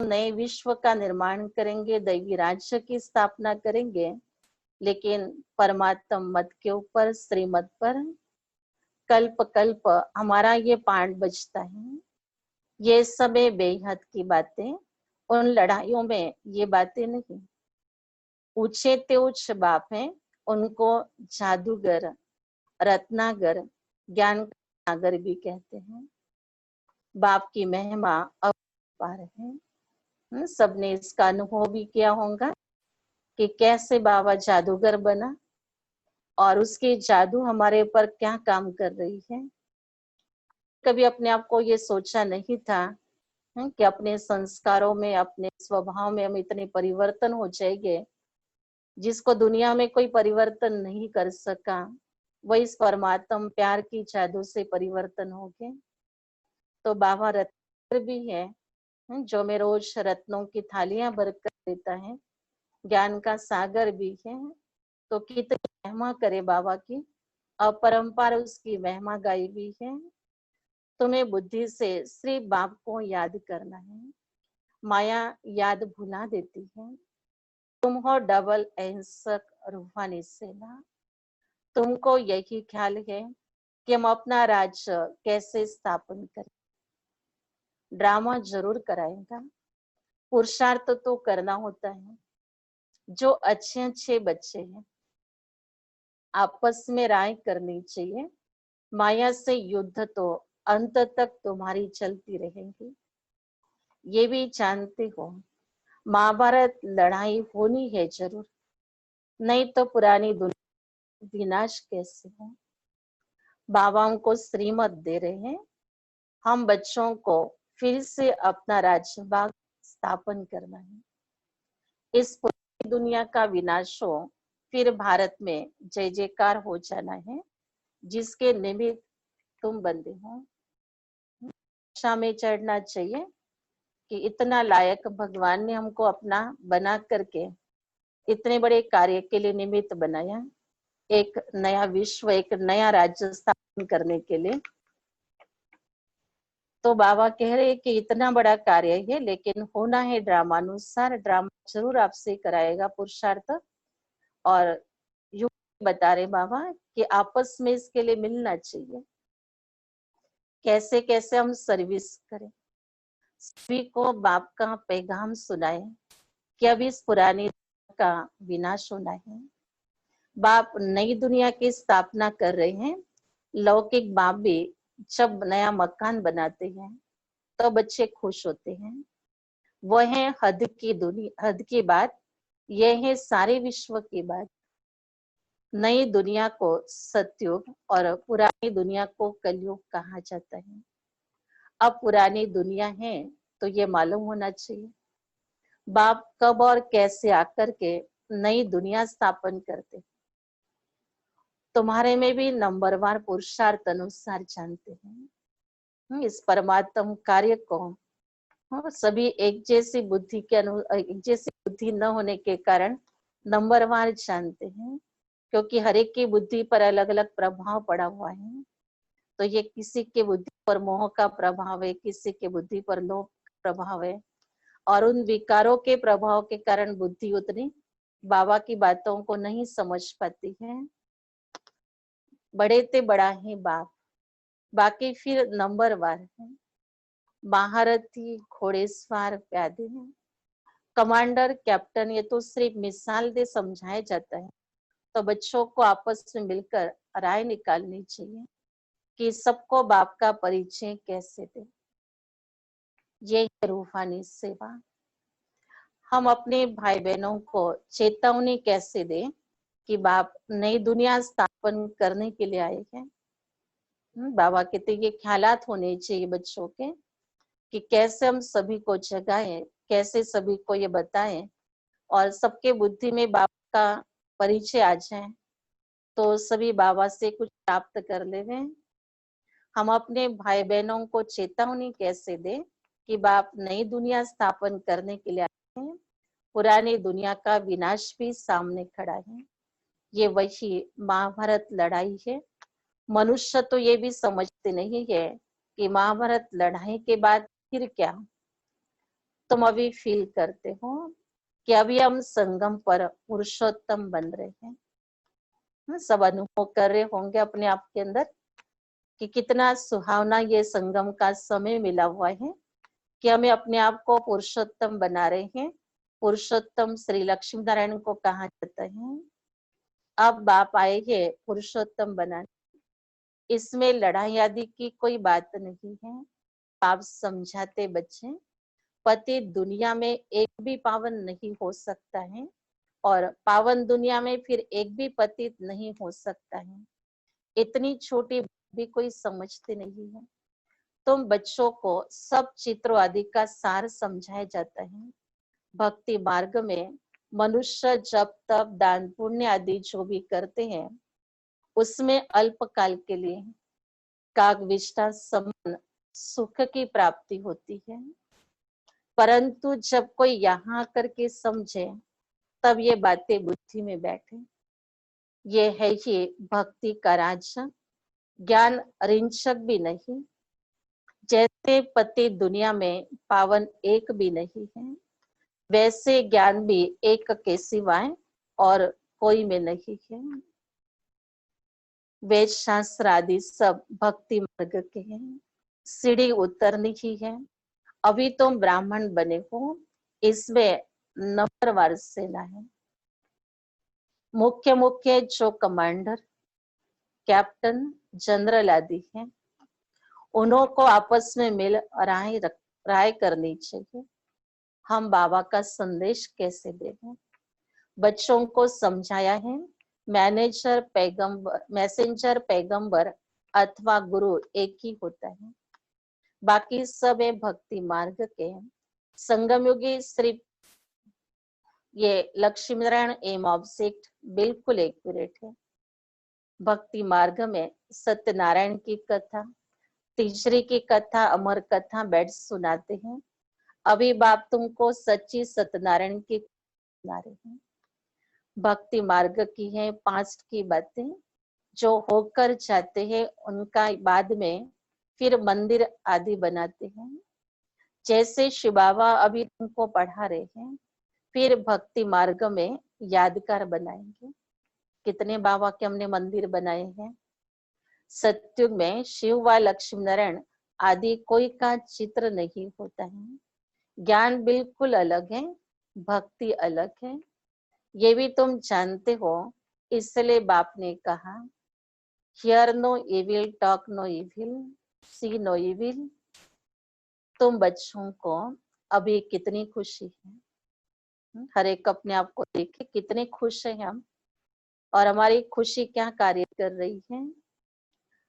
नए विश्व का निर्माण करेंगे, दैवी राज्य की स्थापना करेंगे, लेकिन परमात्म मत के ऊपर, श्रीमत पर कल्प कल्प हमारा ये पाठ बजता है। ये सब है बेहद की बातें, उन लड़ाइयों में ये बातें नहीं। ऊंचे ते उच्च बाप हैं, उनको जादूगर, रत्नागर, ज्ञान का सागर भी कहते हैं। बाप की महिमा अपार है। सबने इसका अनुभव भी किया होगा कि कैसे बाबा जादूगर बना और उसकी जादू हमारे ऊपर क्या काम कर रही है। कभी अपने आप को ये सोचा नहीं था कि अपने संस्कारों में, अपने स्वभाव में हम इतने परिवर्तन हो जाएंगे जिसको दुनिया में कोई परिवर्तन नहीं कर सका, वही इस परमात्म प्यार की जादू से परिवर्तन हो गए। तो बाबा रत्न भी है जो में रोज रत्नों की थालियां भरकर देता है, ज्ञान का सागर भी है। तो कितनी महिमा करे बाबा की, अपरंपार उसकी महिमा गाई भी है। तुम्हें बुद्धि से श्री बाप को याद करना है, माया याद भुला देती है। तुम हो डबल अहिंसक रूहानी सेना। तुमको यही ख्याल है कि हम अपना राज्य कैसे स्थापन करें। ड्रामा जरूर कराएगा, पुरुषार्थ तो करना होता है। जो अच्छे अच्छे बच्चे हैं आपस में राय करनी चाहिए। माया से युद्ध तो अंत तक तुम्हारी चलती रहेगी। ये भी जानते हो महाभारत लड़ाई होनी है जरूर, नहीं तो पुरानी दुनिया विनाश कैसे हो। बाबाओं को श्रीमत दे रहे हैं, हम बच्चों को फिर से अपना राज्य भाग स्थापन करना है। इस पूरी दुनिया का विनाश हो, फिर भारत में जय जयकार हो जाना है, जिसके निमित्त तुम बंदे हो। कक्षा में चढ़ना चाहिए कि इतना लायक भगवान ने हमको अपना बना करके इतने बड़े कार्य के लिए निमित्त बनाया, एक नया विश्व, एक नया राज्य स्थापन करने के लिए। तो बाबा कह रहे कि इतना बड़ा कार्य है, लेकिन होना है ड्रामानुसार। ड्रामा जरूर आपसे कराएगा पुरुषार्थ। और यूं बता रहे बाबा कि आपस में इसके लिए मिलना चाहिए, कैसे कैसे हम सर्विस करें, सभी को बाप का पैगाम सुनाए कि अब इस पुरानी का विनाश होना है। बाप नई दुनिया की स्थापना कर रहे हैं। लौकिक बाप भी जब नया मकान बनाते हैं तो बच्चे खुश होते हैं। वह है हद की दुनिया, हद की बात। यह है सारे विश्व की बात। नई दुनिया को सतयुग और पुरानी दुनिया को कलयुग कहा जाता है। अब पुरानी दुनिया है तो ये मालूम होना चाहिए बाप कब और कैसे आकर के नई दुनिया स्थापन करते। तुम्हारे में भी नंबरवार पुरुषार्थ अनुसार जानते हैं इस परमात्म कार्य को। सभी एक जैसी बुद्धि के एक जैसी बुद्धि न होने के कारण नंबरवार जानते हैं, क्योंकि हर एक की बुद्धि पर अलग अलग प्रभाव पड़ा हुआ है। तो ये किसी के बुद्धि पर मोह का प्रभाव है, किसी के बुद्धि पर लोभ का प्रभाव है, और उन विकारों के प्रभाव के कारण बुद्धि उतनी बाबा की बातों को नहीं समझ पाती है। बड़े ते बड़ा है बाप, बाकी फिर नंबरवार है। महारथी, घोड़ेसवार, प्यादे हैं, कमांडर, कैप्टन, ये तो सिर्फ मिसाल दे समझाया जाता है। तो बच्चों को आपस में मिलकर राय निकालनी चाहिए कि सबको बाप का परिचय कैसे दे। ये है रूहानी सेवा। हम अपने भाई बहनों को चेतावनी कैसे दें कि बाप नई दुनिया स्थापन करने के लिए आए हैं। बाबा कहते ये ख्यालात होने चाहिए बच्चों के कि कैसे हम सभी को जगाएं, कैसे सभी को ये बताएं और सबके बुद्धि में बाबा का परिचय आ जाए, तो सभी बाबा से कुछ प्राप्त कर लेवे। हम अपने भाई बहनों को चेतावनी कैसे दें कि बाप नई दुनिया स्थापन करने के लिए आए हैं, पुरानी दुनिया का विनाश भी सामने खड़ा है। ये वही महाभारत लड़ाई है। मनुष्य तो ये भी समझते नहीं है कि महाभारत लड़ाई के बाद फिर क्या। तुम अभी फील करते हो कि अभी हम संगम पर पुरुषोत्तम बन रहे हैं। सब अनुभव कर रहे होंगे अपने आप के अंदर कि कितना सुहावना ये संगम का समय मिला हुआ है कि हमें अपने आप को पुरुषोत्तम बना रहे हैं। पुरुषोत्तम श्री लक्ष्मी नारायण को कहा जाता है। अब बाप आए हैं पुरुषोत्तम बनाने, इसमें लड़ाई आदि की कोई बात नहीं है। आप समझाते बच्चे, पति दुनिया में एक भी पावन नहीं हो सकता है और पावन दुनिया में फिर एक भी पतित नहीं हो सकता है। इतनी छोटी भी कोई समझते नहीं है। तुम बच्चों को सब चित्रों आदि का सार समझाया जाता है। भक्ति मार्ग में मनुष्य जब तब दान पुण्य आदि जो भी करते हैं उसमें अल्पकाल के लिए काग विष्ठा समान सुख की प्राप्ति होती है। परंतु जब कोई यहाँ करके समझे तब ये बातें बुद्धि में बैठे। ये है ये भक्ति का राज, ज्ञान रिंचक भी नहीं। जैसे पति दुनिया में पावन एक भी नहीं है, वैसे ज्ञान भी एक के सिवाय और कोई में नहीं है। वेद शास्त्र आदि सब भक्ति मार्ग के हैं। सीढ़ी उतरनी ही है। अभी तुम ब्राह्मण बने हो, इसमें नंबरवार सेना है। मुख्य मुख्य जो कमांडर, कैप्टन, जनरल आदि हैं, उन्हों को आपस में मिल राय करनी चाहिए। हम बाबा का संदेश कैसे दें? बच्चों को समझाया है मैसेंजर पैगंबर अथवा गुरु एक ही होता है, बाकी सब है भक्ति मार्ग के। संगम युगी सिर्फ ये लक्ष्मी नारायण एम ऑब्जेक्ट बिल्कुल एक्यूरेट है। भक्ति मार्ग में सत्यनारायण की कथा, तीसरी की कथा, अमर कथा बैठ सुनाते हैं। अभी बाप तुमको सच्ची सत्यनारायण की सुना रहे हैं। भक्ति मार्ग की है पास्ट की बातें जो होकर जाते हैं, उनका बाद में फिर मंदिर आदि बनाते हैं। जैसे शिव बाबा अभी तुमको पढ़ा रहे हैं, फिर भक्ति मार्ग में यादगार बनाएंगे। कितने बाबा के हमने मंदिर बनाए हैं। सत्युग में शिव व लक्ष्मी नारायण आदि कोई का चित्र नहीं होता है। ज्ञान बिल्कुल अलग है, भक्ति अलग है, ये भी तुम जानते हो। इसलिए बाप ने कहा, hear no evil, talk no evil, see no evil. तुम बच्चों को अभी कितनी खुशी है, हर एक अपने आप को देखे कितने खुश हैं हम, और हमारी खुशी क्या कार्य कर रही है।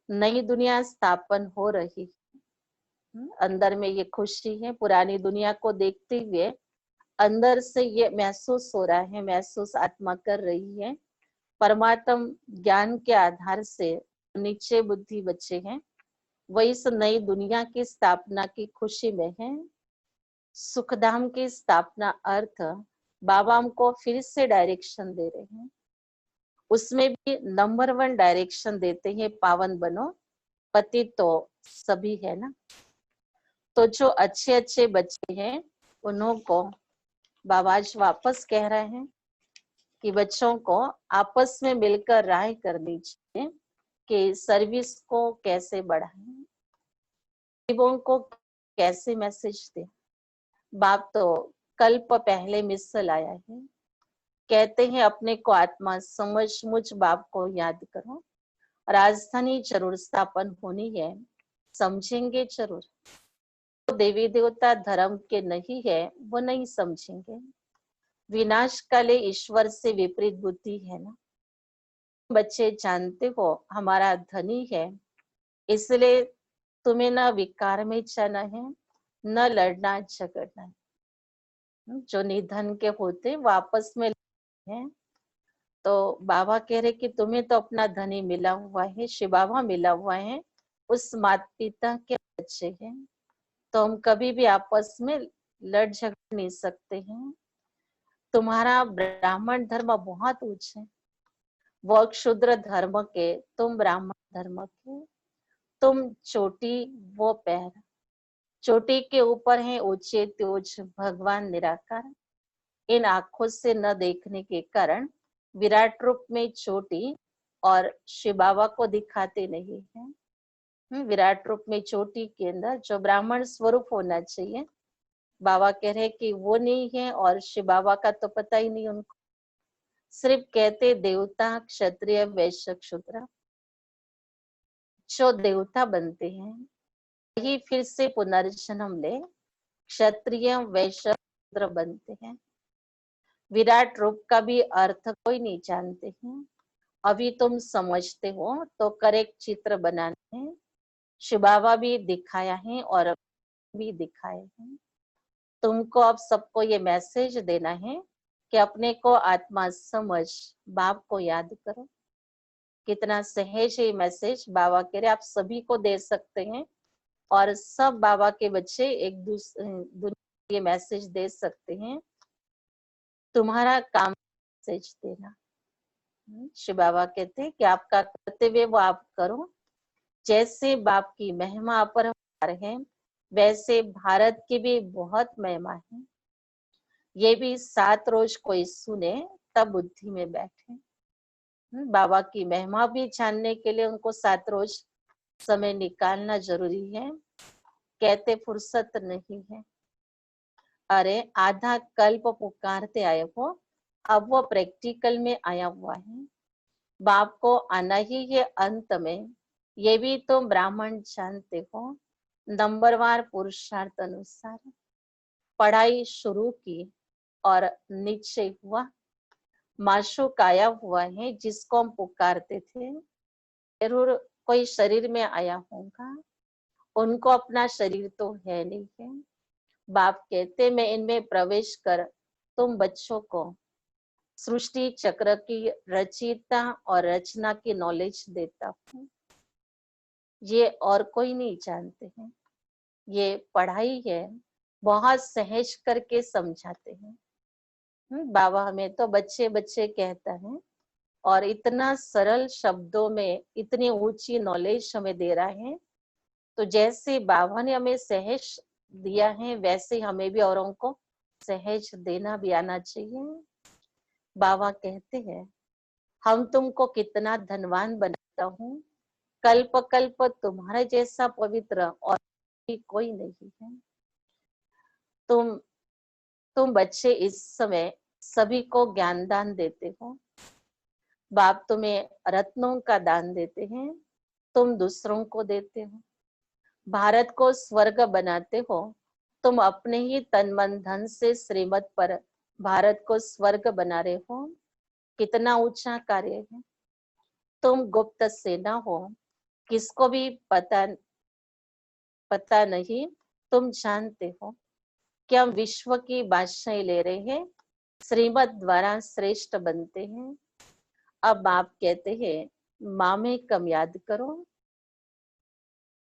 नई दुनिया स्थापन हो रही है, अंदर में ये खुशी है। पुरानी दुनिया को देखते हुए अंदर से ये महसूस हो रहा है, महसूस आत्मा कर रही है। परमात्म ज्ञान के आधार से नीचे बुद्धि बच्चे हैं, वही इस नई दुनिया की स्थापना की खुशी में है। सुखधाम की स्थापना अर्थ बाबा हमको फिर से डायरेक्शन दे रहे हैं। उसमें भी नंबर 1 डायरेक्शन देते हैं, पावन बनो। पति तो सभी है ना, तो जो अच्छे अच्छे बच्चे हैं उन्हों को बाबा आज वापस कह रहे हैं कि बच्चों को आपस में मिलकर राय करनी चाहिए कि सर्विस को कैसे बढ़ाएं, गरीबों को कैसे मैसेज दें। बाप तो कल्प पहले मिसल आया है, कहते हैं अपने को आत्मा समझ मुझ बाप को याद करो। राजधानी जरूर स्थापन होनी है, समझेंगे जरूर। तो देवी देवता धर्म के नहीं है वो नहीं समझेंगे। विनाश काले ईश्वर से विपरीत बुद्धि है ना। बच्चे जानते हो हमारा धनी है, इसलिए तुम्हें न विकार में जाना है, न लड़ना झगड़ना है। जो निधन के होते वापस में है, तो बाबा कह रहे कि तुम्हें तो अपना धनी मिला हुआ है, शिव बाबा मिला हुआ है, उस माता पिता के बच्चे हैं, तो हम कभी भी आपस में लड़ झगड़ नहीं सकते हैं। तुम्हारा ब्राह्मण धर्म बहुत ऊंच है, वो क्षुद्र धर्म के, तुम ब्राह्मण धर्म के। तुम चोटी वो पैर, चोटी के ऊपर है ऊंचे त्योज भगवान निराकार। इन आंखों से न देखने के कारण विराट रूप में चोटी और शिव बाबा को दिखाते नहीं है। विराट रूप में चोटी के अंदर जो ब्राह्मण स्वरूप होना चाहिए, बाबा कह रहे कि वो नहीं है, और शिव बाबा का तो पता ही नहीं उनको। सिर्फ कहते देवता क्षत्रिय वैश्य शूद्र, जो देवता बनते हैं वही फिर से पुनर्जन्म ले क्षत्रिय वैश्य शूद्र बनते हैं। विराट रूप का भी अर्थ कोई नहीं जानते हैं। अभी तुम समझते हो तो करेक्ट चित्र बनाने हैं। शिव बाबा भी दिखाया है और भी दिखाए हैं। तुमको अब सबको ये मैसेज देना है कि अपने को आत्मा समझ, बाप को याद करो। कितना सहज है ये मैसेज। बाबा कह रहे आप सभी को दे सकते हैं, और सब बाबा के बच्चे एक दूसरे दुनिया ये मैसेज दे सकते हैं। तुम्हारा काम मैसेज देना। शिव बाबा कहते हैं कि आपका कर्तव्य वो आप करो। जैसे बाप की महिमा अपरंपार है, वैसे भारत की भी बहुत महिमा है। ये भी 7 रोज कोई सुने तब बुद्धि में बैठे। बाबा की महिमा भी जानने के लिए उनको 7 रोज समय निकालना जरूरी है। कहते फुर्सत नहीं है। अरे आधा कल्प पुकारते आए हो, अब वो प्रैक्टिकल में आया हुआ है। बाप को आना ही है अंत में। ये भी तो ब्राह्मण जानते हो। नंबरवार पुरुषार्थ अनुसार पढ़ाई शुरू की और निश्चय हुआ। माशूक आया हुआ है जिसको हम पुकारते थे, जरूर कोई शरीर में आया होगा। उनको अपना शरीर तो है नहीं है। बाप कहते मैं इनमें प्रवेश कर तुम बच्चों को सृष्टि चक्र की रचयिता और रचना की नॉलेज देता हूँ। ये और कोई नहीं जानते हैं। ये पढ़ाई है, बहुत सहज करके समझाते हैं। बाबा हमें तो बच्चे बच्चे कहता है, और इतना सरल शब्दों में इतनी ऊंची नॉलेज हमें दे रहा है। तो जैसे बाबा ने हमें सहज दिया है, वैसे हमें भी औरों को सहज देना भी आना चाहिए। बाबा कहते हैं हम तुमको कितना धनवान बनाता हूँ। कल्प कल्प तुम्हारे जैसा पवित्र और कोई नहीं है। तुम बच्चे इस समय सभी को ज्ञान दान देते हो। बाप तुम्हें रत्नों का दान देते हैं, तुम दूसरों को देते हो। भारत को स्वर्ग बनाते हो। तुम अपने ही तन मन धन से श्रीमत पर भारत को स्वर्ग बना रहे हो। कितना ऊंचा कार्य है। तुम गुप्त सेना हो, किसको भी पता नहीं। तुम जानते हो कि हम विश्व की बादशाही ले रहे हैं, श्रीमत द्वारा श्रेष्ठ बनते हैं। अब आप कहते हैं माँ में कम याद करो।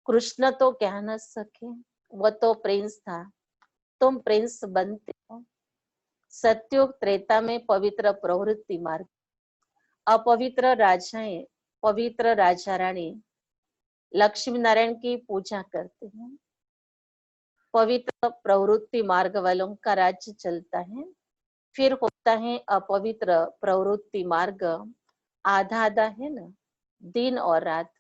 कृष्ण तो कह न सके, वो तो प्रिंस था, तुम प्रिंस बनते हो। सत्युग त्रेता में पवित्र प्रवृत्ति मार्ग, अपवित्र राजाएं, पवित्र राजा रानी लक्ष्मी नारायण की पूजा करते हैं। पवित्र प्रवृत्ति मार्ग वालों का राज्य चलता है। फिर होता है अपवित्र प्रवृत्ति मार्ग, आधा आधा है ना, दिन और रात।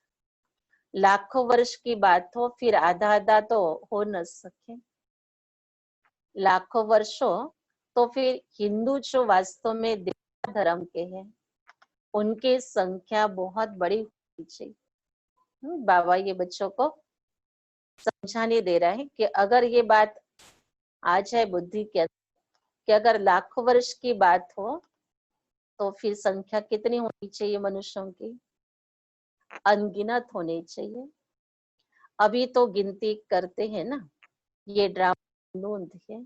लाखों वर्ष की बात हो, फिर आधा आधा तो हो न सके। लाखों वर्षों तो फिर हिंदू जो वास्तव में देवता धर्म के हैं, उनकी संख्या बहुत बड़ी होनी चाहिए। बाबा ये बच्चों को समझाने दे रहा है कि अगर ये बात आ जाए बुद्धि के कि अगर लाखों वर्ष की बात हो तो फिर संख्या कितनी होनी चाहिए मनुष्यों की? अनगिनत होनी चाहिए। अभी तो गिनती करते हैं ना, ये ड्रामा नोंद है,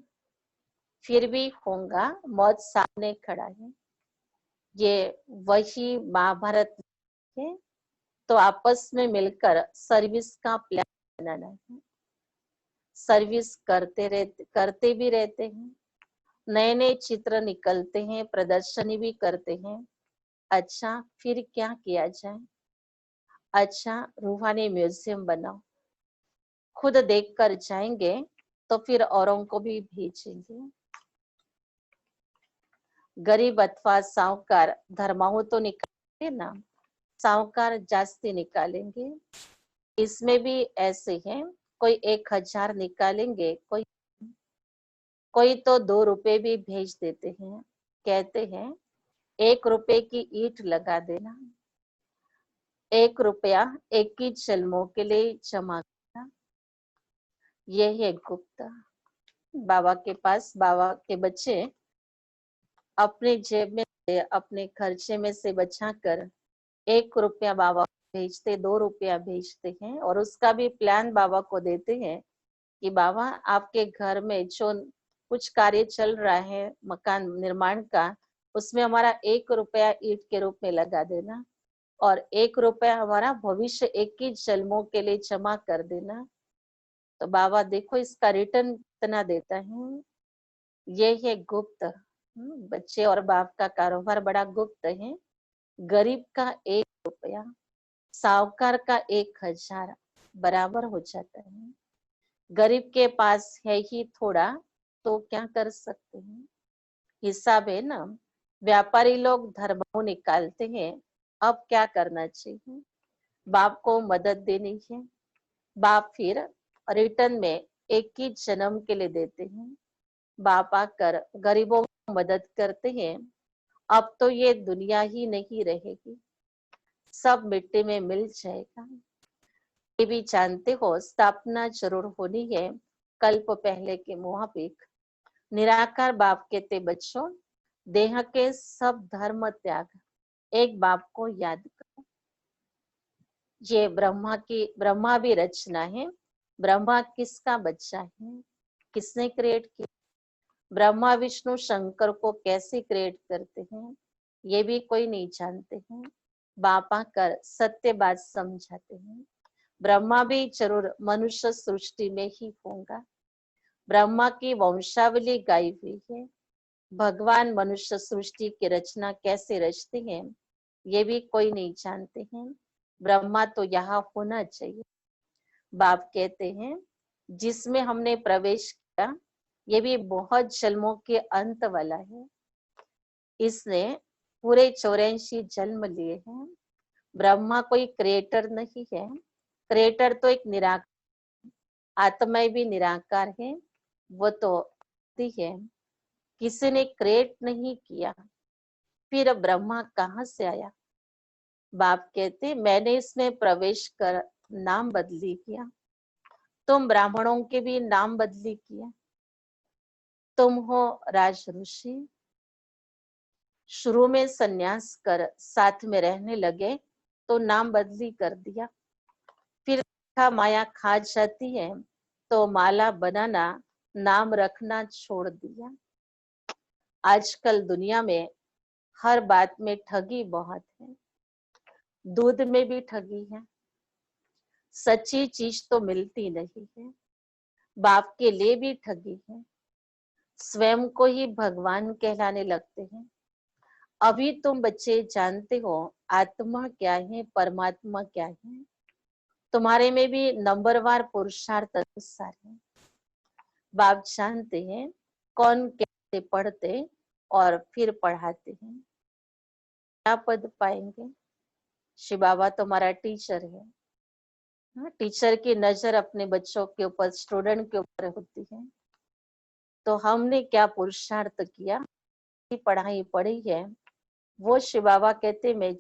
फिर भी होगा, मौत सामने खड़ा है। ये वही महाभारत है। तो आपस में मिलकर सर्विस का प्लान बनाना है। सर्विस करते भी रहते हैं। नए नए चित्र निकलते हैं, प्रदर्शनी भी करते हैं। अच्छा फिर क्या किया जाए? अच्छा रूहानी म्यूजियम बनाओ, खुद देख कर जाएंगे तो फिर औरों को भी भेजेंगे। गरीब अथवा साहूकार धर्माओं तो निकालेंगे ना, साहूकार जास्ती निकालेंगे। इसमें भी ऐसे हैं, कोई 1,000 निकालेंगे, कोई तो 2 रुपए भी भेज देते हैं। कहते हैं 1 रुपए की ईंट लगा देना, 1 रुपया 21 जन्मों के लिए जमा करना। ये है गुप्त। बाबा के पास बाबा के बच्चे अपने जेब में से, अपने खर्चे में से बचा कर 1 रुपया बाबा को भेजते, 2 रुपया भेजते हैं, और उसका भी प्लान बाबा को देते हैं कि बाबा आपके घर में जो कुछ कार्य चल रहा है मकान निर्माण का, उसमें हमारा 1 रुपया ईंट के रूप में लगा देना, और 1 रुपया हमारा भविष्य 21 जन्मों के लिए जमा कर देना। तो बाबा देखो इसका रिटर्न कितना देता है। ये है गुप्त। बच्चे और बाप का कारोबार बड़ा गुप्त है। गरीब का 1 रुपया, साहूकार का 1,000 बराबर हो जाता है। गरीब के पास है ही थोड़ा, तो क्या कर सकते हैं, हिसाब है ना। व्यापारी लोग धर्मों निकालते हैं, अब क्या करना चाहिए, बाप को मदद देनी है। बाप फिर रिटर्न में 21 जन्म के लिए देते हैं। बाप आकर गरीबों की मदद करते हैं। अब तो ये दुनिया ही नहीं रहेगी, सब मिट्टी में मिल जाएगा। ये भी जानते हो स्थापना जरूर होनी है कल्प पहले के मुआबिक। निराकार बाप कहते बच्चों, देह के सब धर्म त्याग, एक बाप को याद करो। ये ब्रह्मा भी रचना है। ब्रह्मा किसका बच्चा है, किसने क्रिएट किया? ब्रह्मा विष्णु शंकर को कैसे क्रिएट करते हैं, ये भी कोई नहीं जानते हैं। बापा कर सत्य बात समझाते हैं। ब्रह्मा भी जरूर मनुष्य सृष्टि में ही होगा। ब्रह्मा की वंशावली गाई हुई है। भगवान मनुष्य सृष्टि की रचना कैसे रचते हैं, ये भी कोई नहीं जानते हैं। ब्रह्मा तो यहाँ होना चाहिए। बाप कहते हैं जिसमें हमने प्रवेश किया, ये भी बहुत जन्मों के अंत वाला है। इसने पूरे 84 जन्म लिए हैं। ब्रह्मा कोई क्रिएटर नहीं है। क्रिएटर तो एक निराकार, आत्मा भी निराकार है, वो तो है, किसी ने क्रिएट नहीं किया। फिर ब्रह्मा कहाँ से आया? बाप कहते मैंने इसमें प्रवेश कर नाम बदली किया। तुम ब्राह्मणों के भी नाम बदली किया। तुम हो राज ऋषि, शुरू में सन्यास कर साथ में रहने लगे तो नाम बदली कर दिया। फिर माया खा जाती है तो माला बनाना, नाम रखना छोड़ दिया। आजकल दुनिया में हर बात में ठगी बहुत है। दूध में भी ठगी है, सच्ची चीज तो मिलती नहीं है। बाप के लिए भी ठगी है, स्वयं को ही भगवान कहलाने लगते हैं। अभी तुम बच्चे जानते हो आत्मा क्या है, परमात्मा क्या है। तुम्हारे में भी नंबरवार पुरुषार्थ अनुसार है। बाप जानते हैं कौन कैसे पढ़ते और फिर पढ़ाते हैं। क्या पद पाएंगे? शिव बाबा तुम्हारा टीचर है। टीचर की नजर अपने बच्चों के ऊपर, स्टूडेंट के ऊपर होती है। तो हमने क्या पुरुषार्थ किया, पढ़ाई पढ़ी है, वो शिव बाबा कहते मैं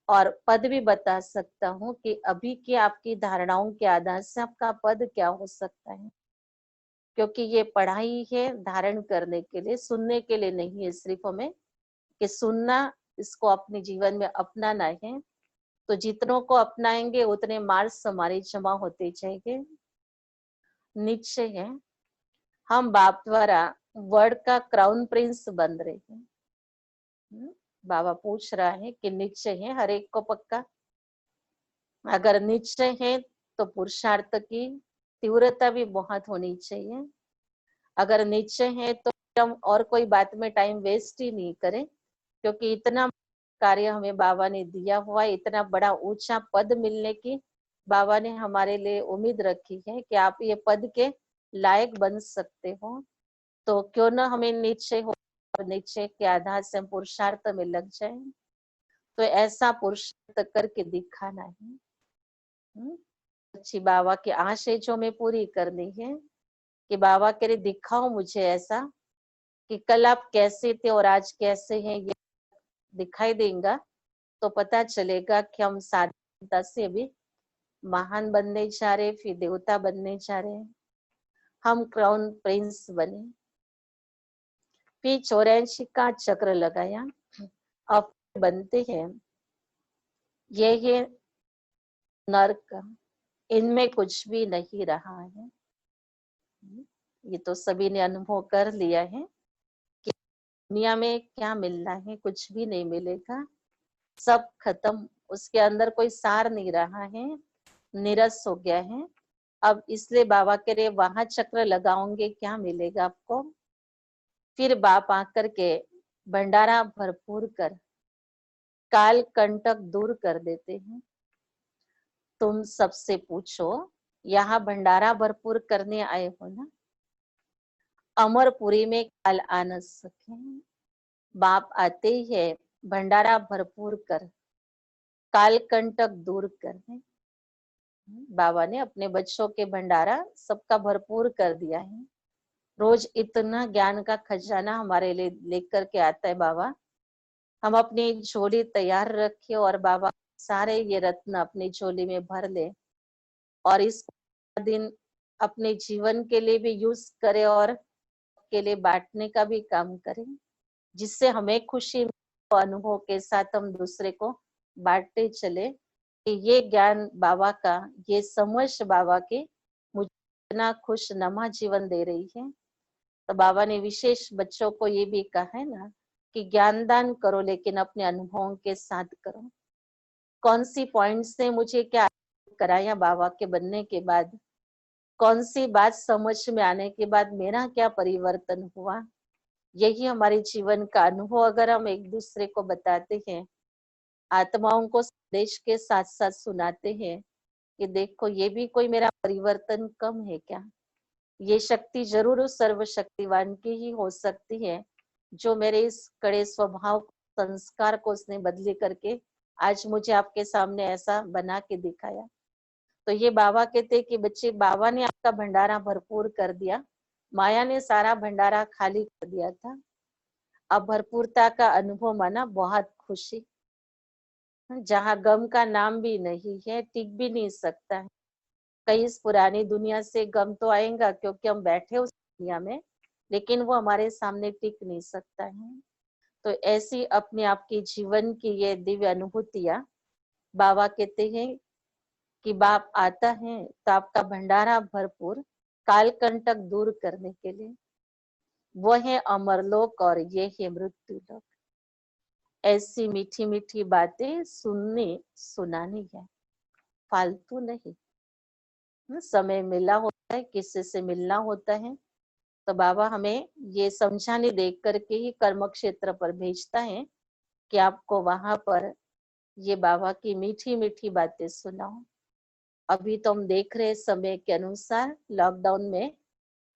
और पद भी बता सकता हूँ कि अभी की आपकी धारणाओं के आधार से आपका पद क्या हो सकता है। क्योंकि ये पढ़ाई है धारण करने के लिए, सुनने के लिए नहीं है सिर्फ हमें, कि सुनना, इसको अपने जीवन में अपनाना है। तो जितनों को अपनाएंगे उतने मार्क्स हमारे जमा होते जाएंगे। निश्चय है हम बाप द्वारा वर्ल्ड का क्राउन प्रिंस बन रहे हैं। बाबा पूछ रहा है कि निश्चय है हर एक को पक्का? अगर निश्चय है तो पुरुषार्थ की तीव्रता भी बहुत होनी चाहिए। अगर निश्चय है तो हम और कोई बात में टाइम वेस्ट ही नहीं करें, क्योंकि इतना कार्य हमें बाबा ने दिया हुआ है, इतना बड़ा ऊंचा पद मिलने की बाबा ने हमारे लिए उम्मीद रखी है कि आप ये पद के लायक बन सकते हो, तो क्यों न हमें नीचे हो और नीचे के आधार से हम पुरुषार्थ में लग जाए। तो ऐसा पुरुषार्थ करके दिखाना है। अच्छी बाबा की आशय जो हमें पूरी करनी है कि बाबा कह रहे दिखाओ मुझे ऐसा कि कल आप कैसे थे और आज कैसे हैं, ये दिखाई देगा तो पता चलेगा कि हम साधारणता से भी महान बनने जा रहे, फिर देवता बनने जा रहे हैं, हम क्राउन प्रिंस बने। फिर 84 का चक्र लगाया, अब बनते हैं ये नर्क, इनमें कुछ भी नहीं रहा है। ये तो सभी ने अनुभव कर लिया है कि दुनिया में क्या मिलना है, कुछ भी नहीं मिलेगा, सब खत्म, उसके अंदर कोई सार नहीं रहा है, निरस हो गया है। अब इसलिए बाबा कह रहे वहां चक्र लगाओगे क्या मिलेगा आपको। फिर बाप आकर के भंडारा भरपूर कर काल कंटक दूर कर देते हैं। तुम सबसे पूछो, यहाँ भंडारा भरपूर करने आए हो ना, अमरपुरी में काल आ न सके। बाप आते ही है भंडारा भरपूर कर काल कंटक दूर करने। बाबा ने अपने बच्चों के भंडारा सबका भरपूर कर दिया है। रोज इतना ज्ञान का खजाना हमारे लिए लेकर के आता है बाबा। हम अपनी झोली तैयार रखे और बाबा सारे ये रत्न अपनी झोली में भर ले और इस दिन अपने जीवन के लिए भी यूज करें और के लिए बांटने का भी काम करें, जिससे हमें खुशी अनुभव के साथ हम दूसरे को बांटते चले कि ये ज्ञान बाबा का, ये समझ बाबा की मुझे इतना खुश नमा जीवन दे रही है। तो बाबा ने विशेष बच्चों को ये भी कहा है ना कि ज्ञान दान करो लेकिन अपने अनुभवों के साथ करो। कौन सी पॉइंट से मुझे क्या कराया बाबा के बनने के बाद, कौन सी बात समझ में आने के बाद मेरा क्या परिवर्तन हुआ, यही हमारे जीवन का अनुभव अगर हम एक दूसरे को बताते हैं, आत्माओं को संदेश के साथ साथ सुनाते हैं कि देखो ये भी कोई मेरा परिवर्तन कम है क्या, ये शक्ति जरूर उस सर्वशक्तिवान की ही हो सकती है जो मेरे इस कड़े स्वभाव संस्कार को उसने बदली करके आज मुझे आपके सामने ऐसा बना के दिखाया। तो ये बाबा कहते कि बच्चे, बाबा ने आपका भंडारा भरपूर कर दिया, माया ने सारा भंडारा खाली कर दिया था। अब भरपूरता का अनुभव माना बहुत खुशी, जहाँ गम का नाम भी नहीं है, टिक भी नहीं सकता है। कई इस पुरानी दुनिया से गम तो आएगा क्योंकि हम बैठे उस दुनिया में, लेकिन वो हमारे सामने टिक नहीं सकता है। तो ऐसी अपने आप की जीवन की ये दिव्य अनुभूतियां बाबा कहते हैं कि बाप आता है तो आपका भंडारा भरपूर कालकंटक दूर करने के लिए। वो है अमरलोक और ये है मृत्यु लोक। ऐसी मीठी मीठी बातें सुननी सुनानी है, फालतू नहीं। समय मिला होता है, किसी से मिलना होता है तो बाबा हमें ये समझाने देख करके ही कर्म क्षेत्र पर भेजता है कि आपको वहां पर ये बाबा की मीठी मीठी बातें सुनाओ। अभी तो हम देख रहे हैं समय के अनुसार लॉकडाउन में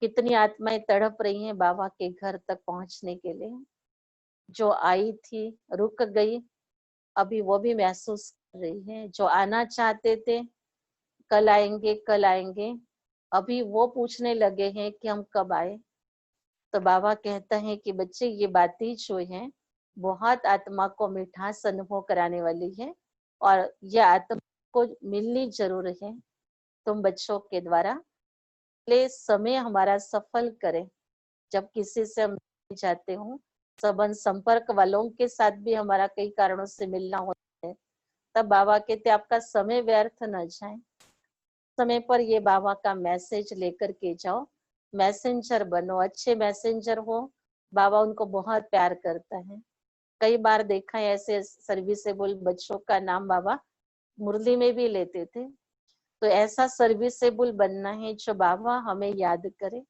कितनी आत्माएं तड़प रही हैं बाबा के घर तक पहुंचने के लिए। जो आई थी रुक गई, अभी वो भी महसूस कर रही है। जो आना चाहते थे कल आएंगे कल आएंगे, अभी वो पूछने लगे हैं कि हम कब आए। तो बाबा कहता है कि बच्चे ये बातें जो है बहुत आत्मा को मिठास अनुभव कराने वाली है और यह आत्मा को मिलनी जरूर है। तुम बच्चों के द्वारा ले समय हमारा सफल करें। जब किसी से हम जाते हो, संबंध संपर्क वालों के साथ भी हमारा कई कारणों से मिलना होता है, तब बाबा कहते आपका समय व्यर्थ न जाए। समय पर ये बाबा का मैसेज लेकर के जाओ, मैसेंजर बनो, अच्छे मैसेंजर हो। बाबा उनको बहुत प्यार करता है। कई बार देखा है ऐसे सर्विसेबल बच्चों का नाम बाबा मुरली में भी लेते थे। तो ऐसा सर्विसेबल बनना है जो बाबा हमें याद करे।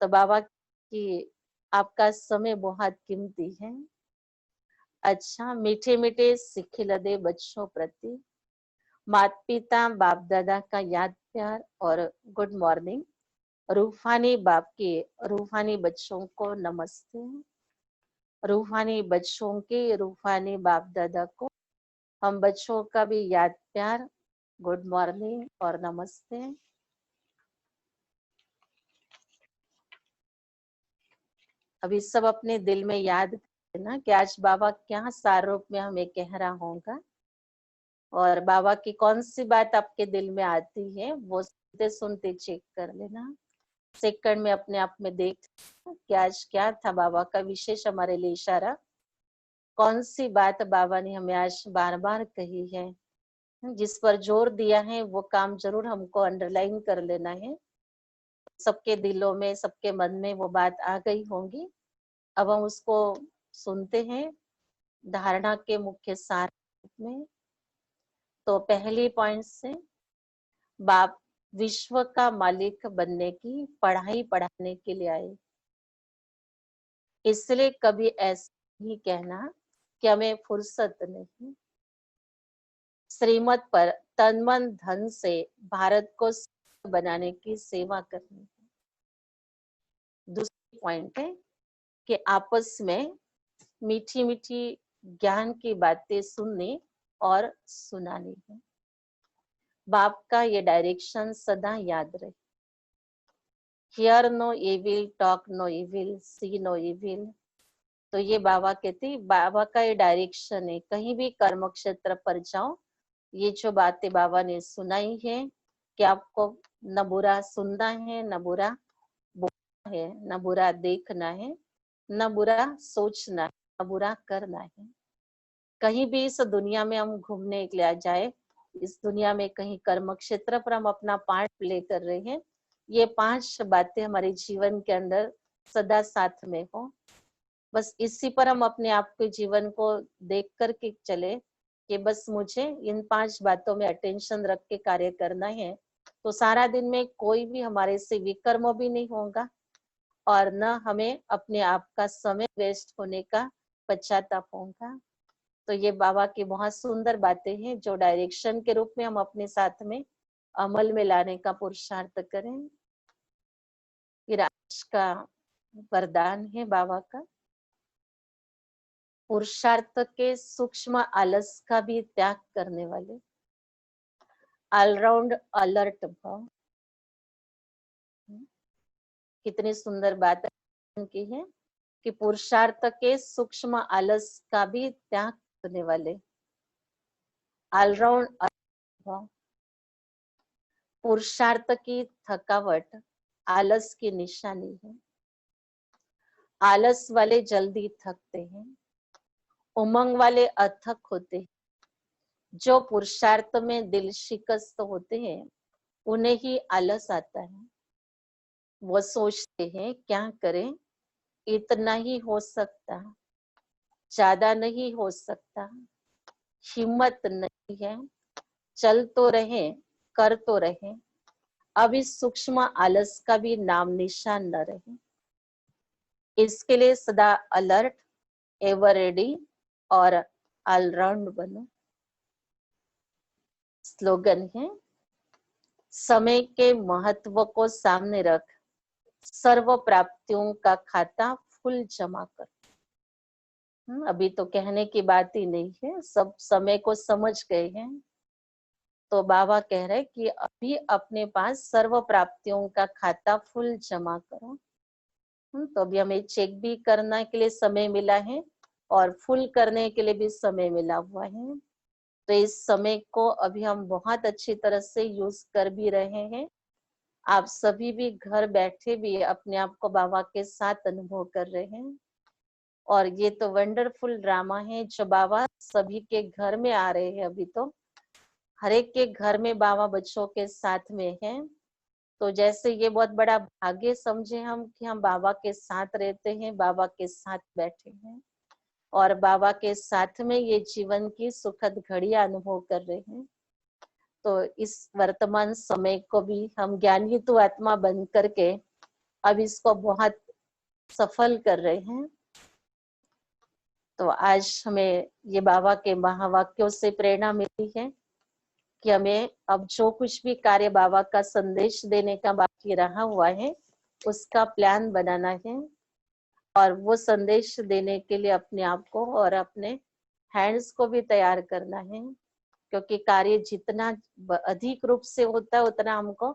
तो बाबा की आपका समय बहुत कीमती है। अच्छा मीठे मीठे सिखिलदे बच्चों प्रति माता पिता बाप दादा का याद प्यार और गुड मॉर्निंग। रूहानी बाप के रूहानी बच्चों को नमस्ते। रूहानी बच्चों के रूहानी बाप दादा को हम बच्चों का भी याद प्यार, गुड मॉर्निंग और नमस्ते। अभी सब अपने दिल में याद करें ना कि आज बाबा क्या सार रूप में हमें कह रहा होगा, और बाबा की कौन सी बात आपके दिल में आती है वो सुनते सुनते चेक कर लेना। सेकंड में अपने आप में देख कि आज क्या था बाबा का विशेष हमारे लिए इशारा, कौन सी बात बाबा ने हमें आज बार बार कही है, जिस पर जोर दिया है वो काम जरूर हमको अंडरलाइन कर लेना है। सबके दिलों में सबके मन में वो बात आ गई होंगी। अब हम उसको सुनते हैं धारणा के मुख्य सार में। तो पहली पॉइंट से, बाप विश्व का मालिक बनने की पढ़ाई पढ़ाने के लिए आए, इसलिए कभी ऐसा नहीं कहना कि हमें फुर्सत नहीं। श्रीमत पर तन मन धन से भारत को बनाने की सेवा करनी है। दूसरी पॉइंट है कि आपस में मीठी मीठी ज्ञान की बातें सुननी और सुनानी है। बाप का ये डायरेक्शन सदा याद रहे। Hear no evil, talk no evil, see no evil. तो ये बाबा कहते, बाबा का ये डायरेक्शन है। कहीं भी कर्म क्षेत्र पर जाओ, ये जो बातें बाबा ने सुनाई है कि आपको न बुरा सुनना है, न बुरा बोलना है, न बुरा देखना है, न बुरा सोचना है, न बुरा करना है। कहीं भी इस दुनिया में हम घूमने के लिए जाए, इस दुनिया में कहीं कर्म क्षेत्र पर हम अपना पार्ट प्ले कर रहे हैं, ये 5 बातें हमारे जीवन के अंदर सदा साथ में हो। बस इसी पर हम अपने आप के जीवन को देख करके चले कि बस मुझे इन 5 बातों में अटेंशन रख के कार्य करना है, तो सारा दिन में कोई भी हमारे से विकर्म भी नहीं होगा और न हमें अपने आप का समय वेस्ट होने का पश्चाताप होगा। तो ये बाबा की बहुत सुंदर बातें हैं जो डायरेक्शन के रूप में हम अपने साथ में अमल में लाने का पुरुषार्थ करें। फिर आज का वरदान है बाबा का, पुरुषार्थ के सूक्ष्म आलस का भी त्याग करने वाले, ऑलराउंड अलर्ट भाव। कितनी सुंदर बात की है कि पुरुषार्थ के सूक्ष्म आलस का भी त्याग करने वाले, ऑलराउंड अलर्ट भाव। पुरुषार्थ की थकावट आलस की निशानी है। आलस वाले जल्दी थकते हैं, उमंग वाले अथक होते हैं। जो पुरुषार्थ में दिल शिकस्त होते हैं उन्हें ही आलस आता है। वो सोचते हैं क्या करें, इतना ही हो सकता, ज्यादा नहीं हो सकता, हिम्मत नहीं है, चल तो रहे, कर तो रहे। अब इस सूक्ष्म आलस का भी नाम निशान न रहे। इसके लिए सदा अलर्ट, एवर रेडी और ऑलराउंड बनो। स्लोगन है, समय के महत्व को सामने रख सर्व प्राप्तियों का खाता फुल जमा कर। अभी तो कहने की बात ही नहीं है, सब समय को समझ गए हैं। तो बाबा कह रहे कि अभी अपने पास सर्व प्राप्तियों का खाता फुल जमा करो। तो अभी हमें चेक भी करने के लिए समय मिला है और फुल करने के लिए भी समय मिला हुआ है। तो इस समय को अभी हम बहुत अच्छी तरह से यूज कर भी रहे हैं। आप सभी भी घर बैठे भी अपने आप को बाबा के साथ अनुभव कर रहे हैं। और ये तो वंडरफुल ड्रामा है जो बाबा सभी के घर में आ रहे हैं। अभी तो हर एक के घर में बाबा बच्चों के साथ में है। तो जैसे ये बहुत बड़ा भाग्य समझे हम कि हम बाबा के साथ रहते हैं, बाबा के साथ बैठे हैं और बाबा के साथ में ये जीवन की सुखद घड़ियां अनुभव कर रहे हैं। तो इस वर्तमान समय को भी हम ज्ञानी तो आत्मा बन करके अब इसको बहुत सफल कर रहे हैं। तो आज हमें ये बाबा के महावाक्यों से प्रेरणा मिली है कि हमें अब जो कुछ भी कार्य बाबा का संदेश देने का बाकी रहा हुआ है उसका प्लान बनाना है, और वो संदेश देने के लिए अपने आप को और अपने हैंड्स को भी तैयार करना है, क्योंकि कार्य जितना अधिक रूप से होता है उतना हमको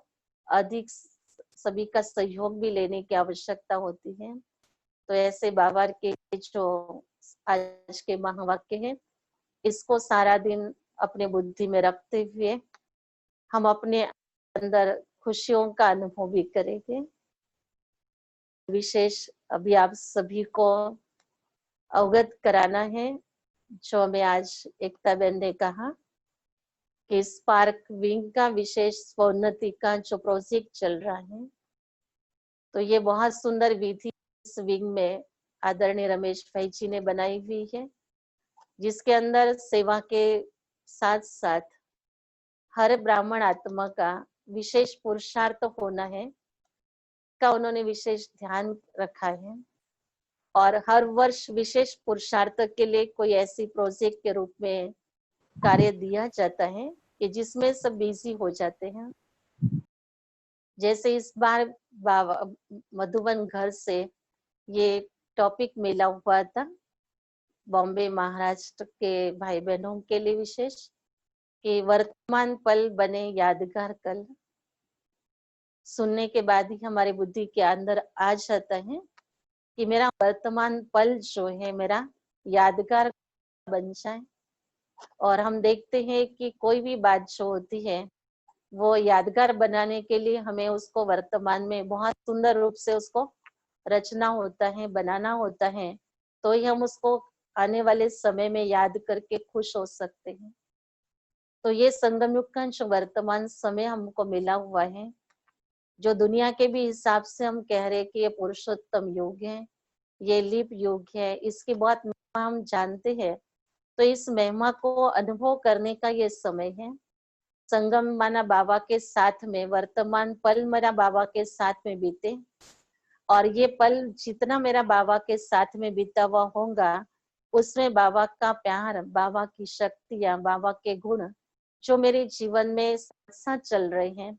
अधिक सभी का सहयोग भी लेने की आवश्यकता होती है। तो ऐसे बाबा के जो आज के महावाक्य हैं, इसको सारा दिन अपने बुद्धि में रखते हुए हम अपने अंदर खुशियों का अनुभव भी करेंगे। विशेष अभी आप सभी को अवगत कराना है, जो हमें आज एकता बहन ने कहा कि स्पार्क विंग का विशेष स्वोन्नति का जो प्रोजेक्ट चल रहा है, तो ये बहुत सुंदर विधि इस विंग में आदरणीय रमेश भाई जी ने बनाई हुई है, जिसके अंदर सेवा के साथ साथ हर ब्राह्मण आत्मा का विशेष पुरुषार्थ होना है का उन्होंने विशेष ध्यान रखा है। और हर वर्ष विशेष पुरुषार्थ के लिए कोई ऐसी प्रोजेक्ट के रूप में कार्य दिया जाता है कि जिसमें सब बिजी हो जाते हैं। जैसे इस बार मधुबन घर से ये टॉपिक मिला हुआ था बॉम्बे महाराष्ट्र के भाई बहनों के लिए विशेष, कि वर्तमान पल बने यादगार कल। सुनने के बाद ही हमारी बुद्धि के अंदर आ जाता है कि मेरा वर्तमान पल जो है मेरा यादगार बन जाए। और हम देखते हैं कि कोई भी बात जो होती है वो यादगार बनाने के लिए हमें उसको वर्तमान में बहुत सुंदर रूप से उसको रचना होता है, बनाना होता है, तो ही हम उसको आने वाले समय में याद करके खुश हो सकते हैं। तो ये संगम युग का जो वर्तमान समय हमको मिला हुआ है, जो दुनिया के भी हिसाब से हम कह रहे कि ये पुरुषोत्तम युग है, ये लिप युग है, इसकी बहुत महिमा हम जानते हैं। तो इस महिमा को अनुभव करने का ये समय है। संगम माना बाबा के साथ में, वर्तमान पल मेरा बाबा के साथ में बीते, और ये पल जितना मेरा बाबा के साथ में बीता हुआ होगा उसमें बाबा का प्यार, बाबा की शक्तियां, बाबा के गुण जो मेरे जीवन में साथ साथ चल रहे हैं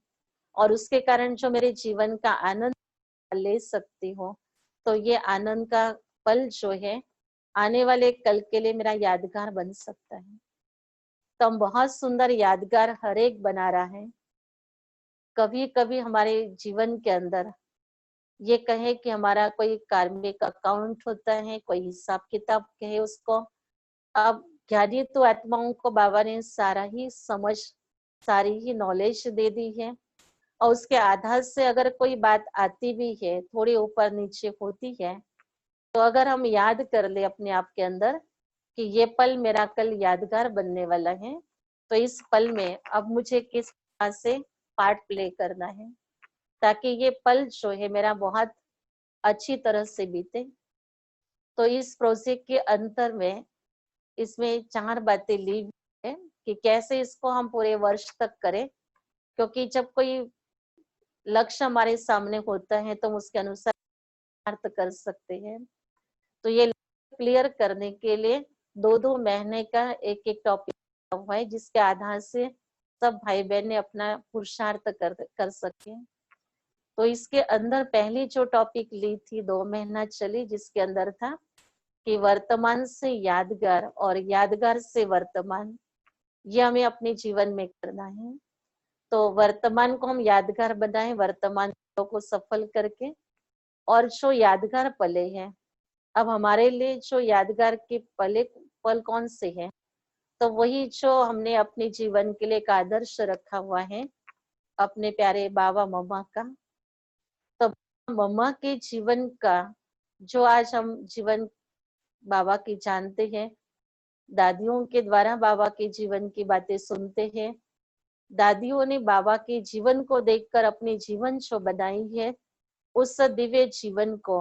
और उसके कारण जो मेरे जीवन का आनंद ले सकती हूँ, तो ये आनंद का पल जो है आने वाले कल के लिए मेरा यादगार बन सकता है। तो हम बहुत सुंदर यादगार हर एक बना रहा है। कभी कभी हमारे जीवन के अंदर ये कहे कि हमारा कोई कार्मिक अकाउंट होता है, कोई हिसाब किताब कहे उसको, अब ज्ञानी तो आत्माओं को बाबा ने सारा ही समझ, सारी ही नॉलेज दे दी है, और उसके आधार से अगर कोई बात आती भी है, थोड़ी ऊपर नीचे होती है, तो अगर हम याद कर ले अपने आप के अंदर कि ये पल मेरा कल यादगार बनने वाला है, तो इस पल में अब मुझे किस तरह से पार्ट प्ले करना है ताकि ये पल जो है मेरा बहुत अच्छी तरह से बीते। तो इस प्रोजेक्ट के अंतर में इसमें 4 बातें ली हुई है कि कैसे इसको हम पूरे वर्ष तक करें, क्योंकि जब कोई लक्ष्य हमारे सामने होता है तो हम उसके अनुसार अर्थ कर सकते हैं। तो ये क्लियर करने के लिए 2-2 महीने का एक टॉपिक हुआ है, जिसके आधार से सब भाई बहन ने अपना पुरुषार्थ कर सके। तो इसके अंदर पहली जो टॉपिक ली थी 2 महीना चली, जिसके अंदर था कि वर्तमान से यादगार और यादगार से वर्तमान, ये हमें अपने जीवन में करना है। तो वर्तमान को हम यादगार बनाएं, वर्तमान को सफल करके, और जो यादगार पले हैं, अब हमारे लिए जो यादगार के पल कौन से हैं, तो वही जो हमने अपने जीवन के लिए एक आदर्श रखा हुआ है अपने प्यारे बाबा मम्मा का। तो मम्मा के जीवन का जो आज हम जीवन बाबा की जानते हैं, दादियों के द्वारा बाबा के जीवन की बातें सुनते हैं, दादियों ने बाबा के जीवन को देखकर अपनी जीवन जो बनाई है, उस दिव्य जीवन को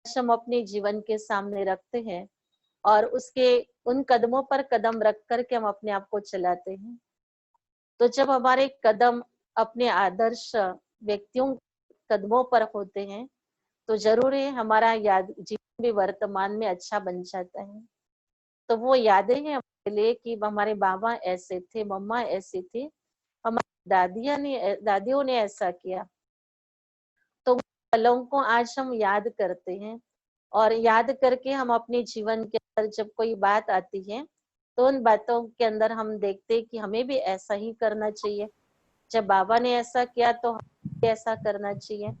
हम अपने जीवन के सामने रखते हैं और उसके उन कदमों पर कदम रख करके हम अपने आप को चलाते हैं। तो जब हमारे कदम अपने आदर्श व्यक्तियों कदमों पर होते हैं, तो जरूर है हमारा याद जीवन भी वर्तमान में अच्छा बन जाता है। तो वो यादें हैं हमारे लिए कि हमारे बाबा ऐसे थे, मम्मा ऐसी थी, हमारी दादियों ने ऐसा किया। तो उन पलों को आज हम याद करते हैं, और याद करके हम अपने जीवन के अंदर जब कोई बात आती है तो उन बातों के अंदर हम देखते हैं कि हमें भी ऐसा ही करना चाहिए। जब बाबा ने ऐसा किया तो हमें भी ऐसा करना चाहिए।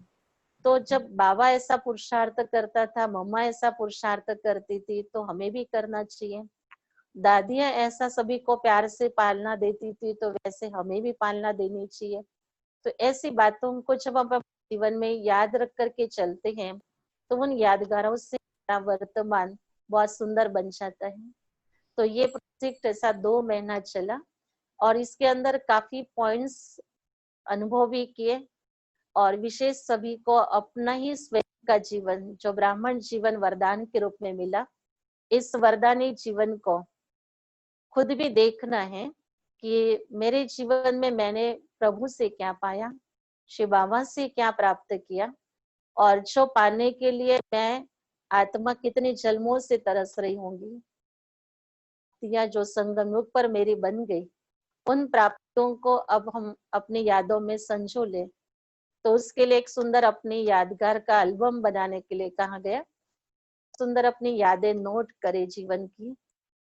तो जब बाबा ऐसा पुरुषार्थ करता था, मम्मा ऐसा पुरुषार्थ करती थी, तो हमें भी करना चाहिए। दादियां ऐसा सभी को प्यार से पालना देती थी, तो वैसे हमें भी पालना देनी चाहिए। तो ऐसी बातों को जब हम अपने जीवन में याद रख करके चलते हैं, तो उन यादगारों से हमारा वर्तमान बहुत सुंदर बन जाता है। तो ये प्रोजेक्ट ऐसा 2 महीना चला, और इसके अंदर काफी पॉइंट्स अनुभव भी किए, और विशेष सभी को अपना ही स्वयं का जीवन, जो ब्राह्मण जीवन वरदान के रूप में मिला, इस वरदानी जीवन को खुद भी देखना है कि मेरे जीवन में मैंने प्रभु से क्या पाया, शिव बाबा से क्या प्राप्त किया, और जो पाने के लिए मैं आत्मा कितने जन्मों से तरस रही होंगी, या जो संगम युग पर मेरी बन गई, उन प्राप्तियों को अब हम अपनी यादों में संजो ले। तो उसके लिए एक सुंदर अपनी यादगार का एल्बम बनाने के लिए कहा गया। सुंदर अपनी यादें नोट करे जीवन की,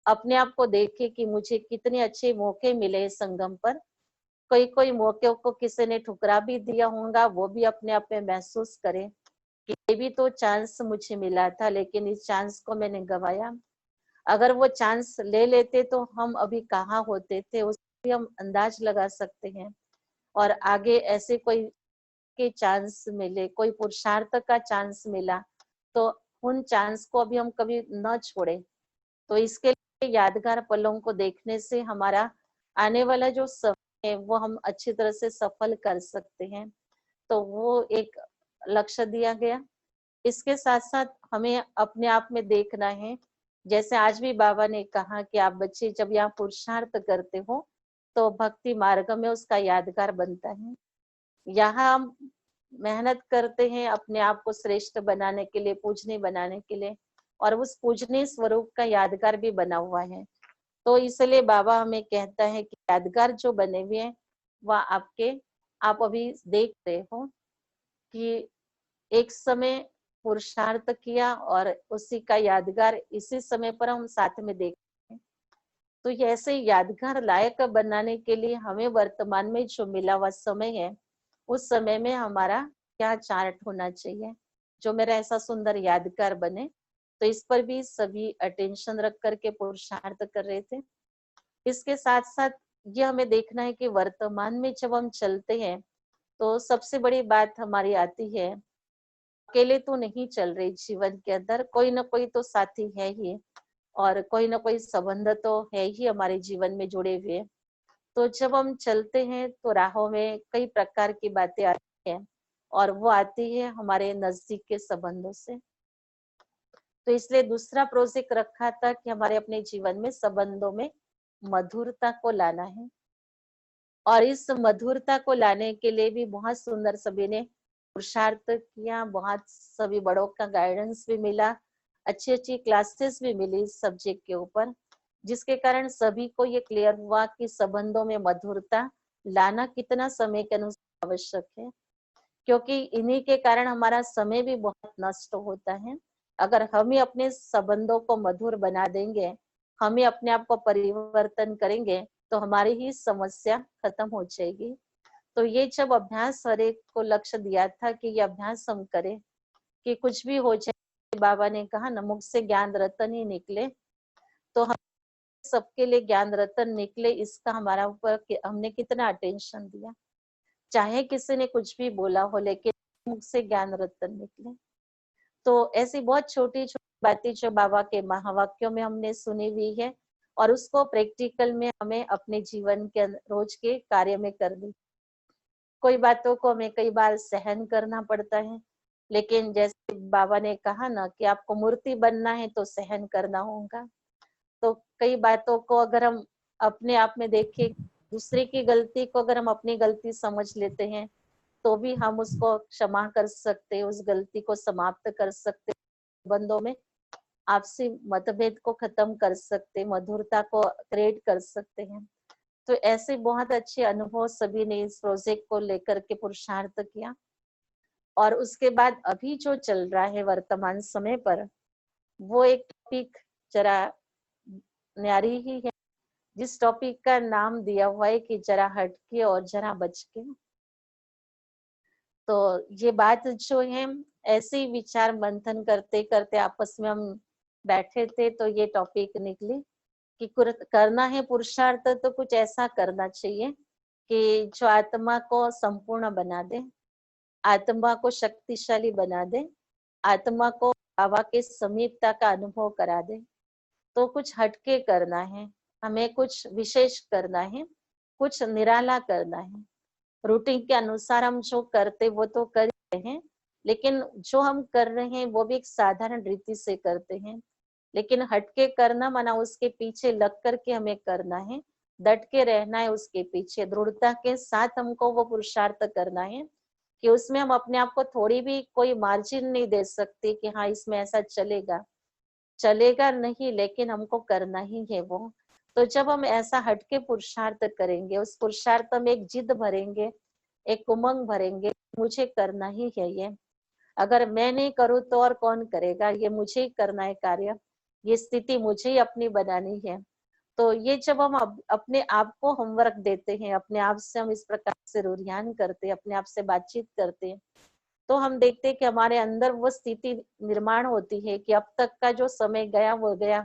अपने आप को देखे कि मुझे कितने अच्छे मौके मिले इस संगम पर। कोई कोई मौके को किसी ने ठुकरा भी दिया होगा, वो भी अपने आप में महसूस करे कि ये भी तो चांस मुझे मिला था, लेकिन इस चांस को मैंने गंवाया। अगर वो चांस ले लेते तो हम अभी कहाँ होते थे, उसको भी हम अंदाज लगा सकते हैं। और आगे ऐसे कोई के चांस मिले, कोई पुरुषार्थ का चांस मिला, तो उन चांस को अभी हम कभी न छोड़े। तो इसके लिए यादगार पलों को देखने से हमारा आने वाला जो समय है वो हम अच्छी तरह से सफल कर सकते हैं। तो वो एक लक्ष्य दिया गया। इसके साथ साथ हमें अपने आप में देखना है, जैसे आज भी बाबा ने कहा कि आप बच्चे जब यहाँ पुरुषार्थ करते हो तो भक्ति मार्ग में उसका यादगार बनता है। यहाँ हम मेहनत करते हैं अपने आप को श्रेष्ठ बनाने के लिए, पूजनीय बनाने के लिए, और उस पूजनीय स्वरूप का यादगार भी बना हुआ है। तो इसलिए बाबा हमें कहता है कि यादगार जो बने हुए हैं वह आपके, आप अभी देख रहे हो कि एक समय पुरुषार्थ किया और उसी का यादगार इसी समय पर हम साथ में देख रहे हैं। तो ये ऐसे यादगार लायक बनाने के लिए हमें वर्तमान में जो मिला हुआ समय है, उस समय में हमारा क्या चार्ट होना चाहिए जो मेरा ऐसा सुंदर यादगार बने। तो इस पर भी सभी अटेंशन रख करके पुरुषार्थ कर रहे थे। इसके साथ साथ ये हमें देखना है कि वर्तमान में जब हम चलते हैं तो सबसे बड़ी बात हमारी आती है, अकेले तो नहीं चल रही जीवन के अंदर, कोई ना कोई तो साथी है ही, और कोई ना कोई संबंध तो है ही हमारे जीवन में जुड़े हुए। तो जब हम चलते हैं तो राहों में कई प्रकार की बातें आती हैं, और वो आती है हमारे नजदीक के संबंधों से। तो इसलिए दूसरा प्रोजेक्ट रखा था कि हमारे अपने जीवन में संबंधों में मधुरता को लाना है, और इस मधुरता को लाने के लिए भी बहुत सुंदर सभी ने पुरुषार्थ किया, बहुत सभी बड़ों का गाइडेंस भी मिला, अच्छी अच्छी क्लासेस भी मिली इस सब्जेक्ट के ऊपर, जिसके कारण सभी को ये क्लियर हुआ कि संबंधों में मधुरता लाना कितना समय के अनुसार आवश्यक है। क्योंकि इन्हीं के कारण हमारा समय भी बहुत नष्ट होता है। अगर हम ही अपने संबंधों को मधुर बना देंगे, हम ही अपने आप को परिवर्तन करेंगे, तो हमारी ही समस्या खत्म हो जाएगी। तो ये जब अभ्यास हर एक को लक्ष्य दिया था कि ये अभ्यास हम करें कि कुछ भी हो जाए, बाबा ने कहा न मुख से ज्ञान रतन ही निकले, तो हम सबके लिए ज्ञान रतन निकले, इसका हमारा ऊपर हमने कितना अटेंशन दिया। चाहे किसी ने कुछ भी बोला हो, लेकिन मुख से ज्ञान रतन निकले। तो ऐसी बहुत छोटी छोटी बातें जो बाबा के महावाक्यों में हमने सुनी हुई है, और उसको प्रैक्टिकल में हमें अपने जीवन के रोज के कार्य में करनी। कोई बातों को हमें कई बार सहन करना पड़ता है, लेकिन जैसे बाबा ने कहा ना कि आपको मूर्ति बनना है तो सहन करना होगा। तो कई बातों को अगर हम अपने आप में देखें, दूसरे की गलती को अगर हम अपनी गलती समझ लेते हैं, तो भी हम उसको क्षमा कर सकते हैं, उस गलती को समाप्त कर सकते हैं बंदों में। आपसी मतभेद को खत्म कर सकते, मधुरता को क्रिएट कर सकते हैं। तो ऐसे बहुत अच्छे अनुभव सभी ने इस प्रोजेक्ट को लेकर के पुरुषार्थ किया। और उसके बाद अभी जो चल रहा है वर्तमान समय पर, वो एक टॉपिक जरा न्यारी ही है, जिस टॉपिक का नाम दिया हुआ है कि जरा हटके और जरा बचके। तो ये बात जो है, ऐसे ही विचार मंथन करते करते आपस में हम बैठे थे, तो ये टॉपिक निकली कि करना है पुरुषार्थ तो कुछ ऐसा करना चाहिए कि जो आत्मा को संपूर्ण बना दे, आत्मा को शक्तिशाली बना दे, आत्मा को बाबा के समीपता का अनुभव करा दे। तो कुछ हटके करना है, हमें कुछ विशेष करना है, कुछ निराला करना है। रूटीन के अनुसार हम जो करते वो तो कर रहे हैं, लेकिन जो हम कर रहे हैं वो भी एक साधारण रीति से करते हैं। लेकिन हटके करना माना उसके पीछे लग करके हमें करना है, डट के रहना है उसके पीछे, दृढ़ता के साथ हमको वो पुरुषार्थ करना है कि उसमें हम अपने आप को थोड़ी भी कोई मार्जिन नहीं दे सकते कि हाँ इसमें ऐसा चलेगा, चलेगा नहीं, लेकिन हमको करना ही है वो। तो जब हम ऐसा हटके पुरुषार्थ करेंगे, उस पुरुषार्थ में एक जिद भरेंगे, एक उमंग भरेंगे, मुझे करना ही है ये, अगर मैं नहीं करूँ तो और कौन करेगा, ये मुझे ही करना है कार्य, ये स्थिति मुझे ही अपनी बनानी है। तो ये जब हम अपने आप को होमवर्क देते हैं, अपने आप से हम इस प्रकार से रुझान करते हैं, अपने आप से बातचीत करते हैं, तो हम देखते हैं कि हमारे अंदर वो स्थिति निर्माण होती है कि अब तक का जो समय गया वो गया,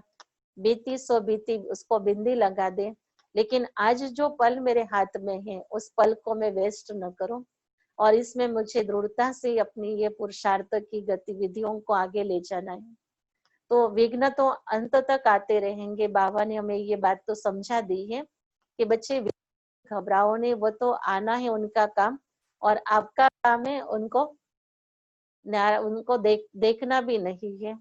बीती सो बीती, उसको बिंदी लगा दे, लेकिन आज जो पल मेरे हाथ में है उस पल को मैं वेस्ट न करूं, और इसमें मुझे दृढ़ता से अपनी ये पुरुषार्थ की गतिविधियों को आगे ले जाना है। तो विघ्न तो अंत तक आते रहेंगे, बाबा ने हमें ये बात तो समझा दी है कि बच्चे घबराओ नहीं, वो तो आना है उनका काम, और आपका काम है उनको उनको देखना भी नहीं है।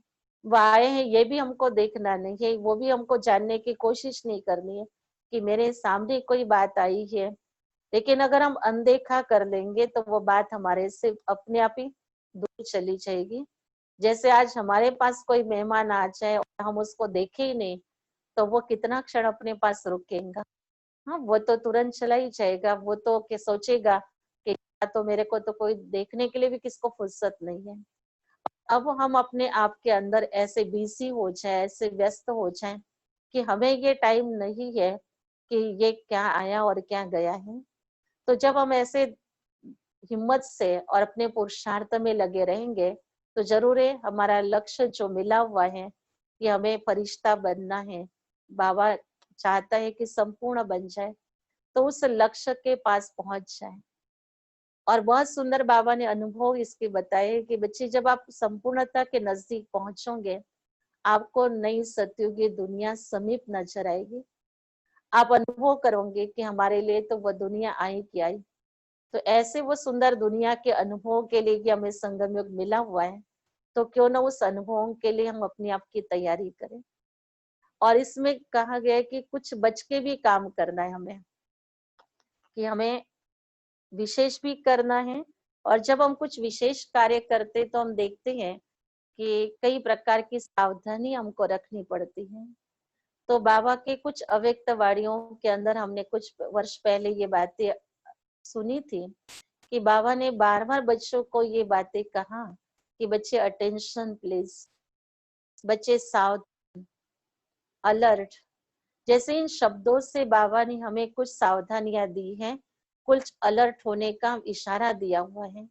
वो आए हैं ये भी हमको देखना नहीं है, वो भी हमको जानने की कोशिश नहीं करनी है कि मेरे सामने कोई बात आई है। लेकिन अगर हम अनदेखा कर लेंगे तो वो बात हमारे से अपने आप ही दूर चली जाएगी। जैसे आज हमारे पास कोई मेहमान आ जाए और हम उसको देखे ही नहीं, तो वो कितना क्षण अपने पास रुकेगा? हाँ, वो तो तुरंत चला ही जाएगा, वो तो के सोचेगा कि तो मेरे को तो कोई देखने के लिए भी किसको फुर्सत नहीं है। अब हम अपने आप के अंदर ऐसे बिजी हो जाए, ऐसे व्यस्त हो जाए कि हमें ये टाइम नहीं है कि ये क्या आया और क्या गया है। तो जब हम ऐसे हिम्मत से और अपने पुरुषार्थ में लगे रहेंगे, तो जरूर है हमारा लक्ष्य जो मिला हुआ है कि हमें फरिश्ता बनना है, बाबा चाहता है कि संपूर्ण बन जाए, तो उस लक्ष्य के पास पहुंच जाए। और बहुत सुंदर बाबा ने अनुभव इसके बताए कि बच्चे जब आप संपूर्णता के नजदीक पहुंचोगे, आपको नई सतयुगी दुनिया समीप नजर आएगी। आप अनुभव करोगे कि हमारे लिए तो वह दुनिया आई कि आई। तो ऐसे वो सुंदर दुनिया के अनुभवों के लिए कि हमें संगम युग मिला हुआ है, तो क्यों ना उस अनुभवों के लिए हम अपने आप की तैयारी करें। और इसमें कहा गया है कि कुछ बच के भी काम करना है हमें, कि हमें विशेष भी करना है। और जब हम कुछ विशेष कार्य करते तो हम देखते हैं कि कई प्रकार की सावधानी हमको रखनी पड़ती है। तो बाबा के कुछ अव्यक्त वाणियों के अंदर हमने कुछ वर्ष पहले ये बातें सुनी थी कि बाबा ने बार बार बच्चों को ये बातें कहा कि बच्चे अटेंशन प्लीज, बच्चे सावधान, अलर्ट। जैसे इन शब्दों से बाबा ने हमें कुछ सावधानियां दी हैं, कुछ अलर्ट होने का इशारा दिया हुआ है।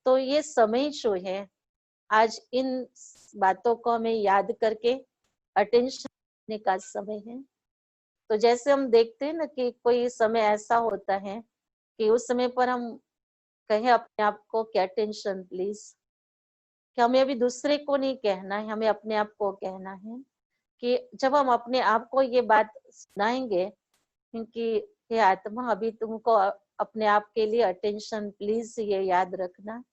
तो ये समय जो है, आज इन बातों को हमें याद करके अटेंशन देने का समय है। तो जैसे हम देखते हैं ना कि कोई समय ऐसा होता है कि उस समय पर हम कहें अपने आप को कि अटेंशन प्लीज, कि हमें अभी दूसरे को नहीं कहना है, हमें अपने आप को कहना है कि जब हम अपने आप को ये बात सुनाएंगे क्योंकि हे आत्मा, अभी तुमको अपने आप के लिए अटेंशन प्लीज ये याद रखना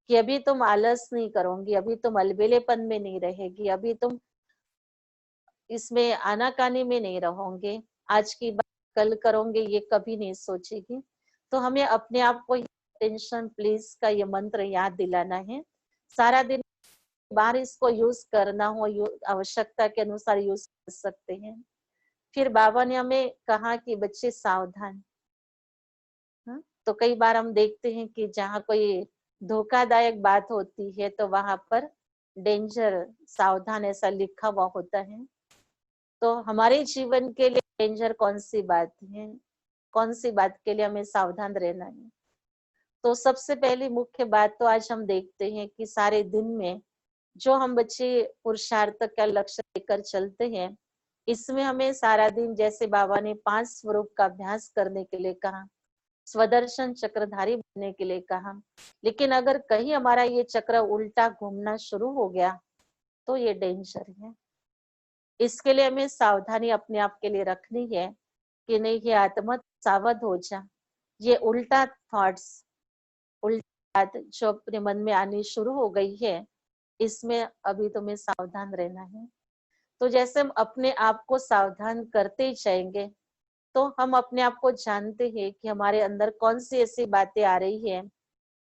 कि अभी तुम आलस नहीं करोगी, अभी तुम अलबेलेपन में नहीं रहेगी, अभी तुम इसमें आनाकानी में नहीं रहोगे, आज की बात कल करोगे ये कभी नहीं सोचेगी। तो हमें अपने आप को टेंशन प्लीज का ये मंत्र याद दिलाना है। सारा दिन बाहर इसको यूज करना हो, आवश्यकता के अनुसार यूज कर सकते हैं। फिर बाबा ने हमें कहा कि बच्चे सावधान। हाँ? तो कई बार हम देखते हैं कि जहाँ कोई धोखादायक बात होती है तो वहां पर डेंजर, सावधान ऐसा लिखा हुआ होता है। तो हमारे जीवन के लिए डेंजर कौन सी बात है, कौन सी बात के लिए हमें सावधान रहना है? तो सबसे पहली मुख्य बात तो आज हम देखते हैं कि सारे दिन में जो हम बच्चे पुरुषार्थ का लक्ष्य लेकर चलते हैं, इसमें हमें सारा दिन, जैसे बाबा ने 5 स्वरूप का अभ्यास करने के लिए कहा, स्वदर्शन चक्रधारी बनने के लिए कहा, लेकिन अगर कहीं हमारा ये चक्र उल्टा घूमना शुरू हो गया तो ये डेंजर है। इसके लिए हमें सावधानी अपने आप के लिए रखनी है कि नहीं, ये आत्मा सावध हो जा, ये उल्टा थॉट्स, उल्टा बात जो अपने मन में आनी शुरू हो गई है, इसमें अभी तुम्हें सावधान रहना है। तो जैसे हम अपने आप को सावधान करते ही जाएंगे तो हम अपने आप को जानते हैं कि हमारे अंदर कौन सी ऐसी बातें आ रही है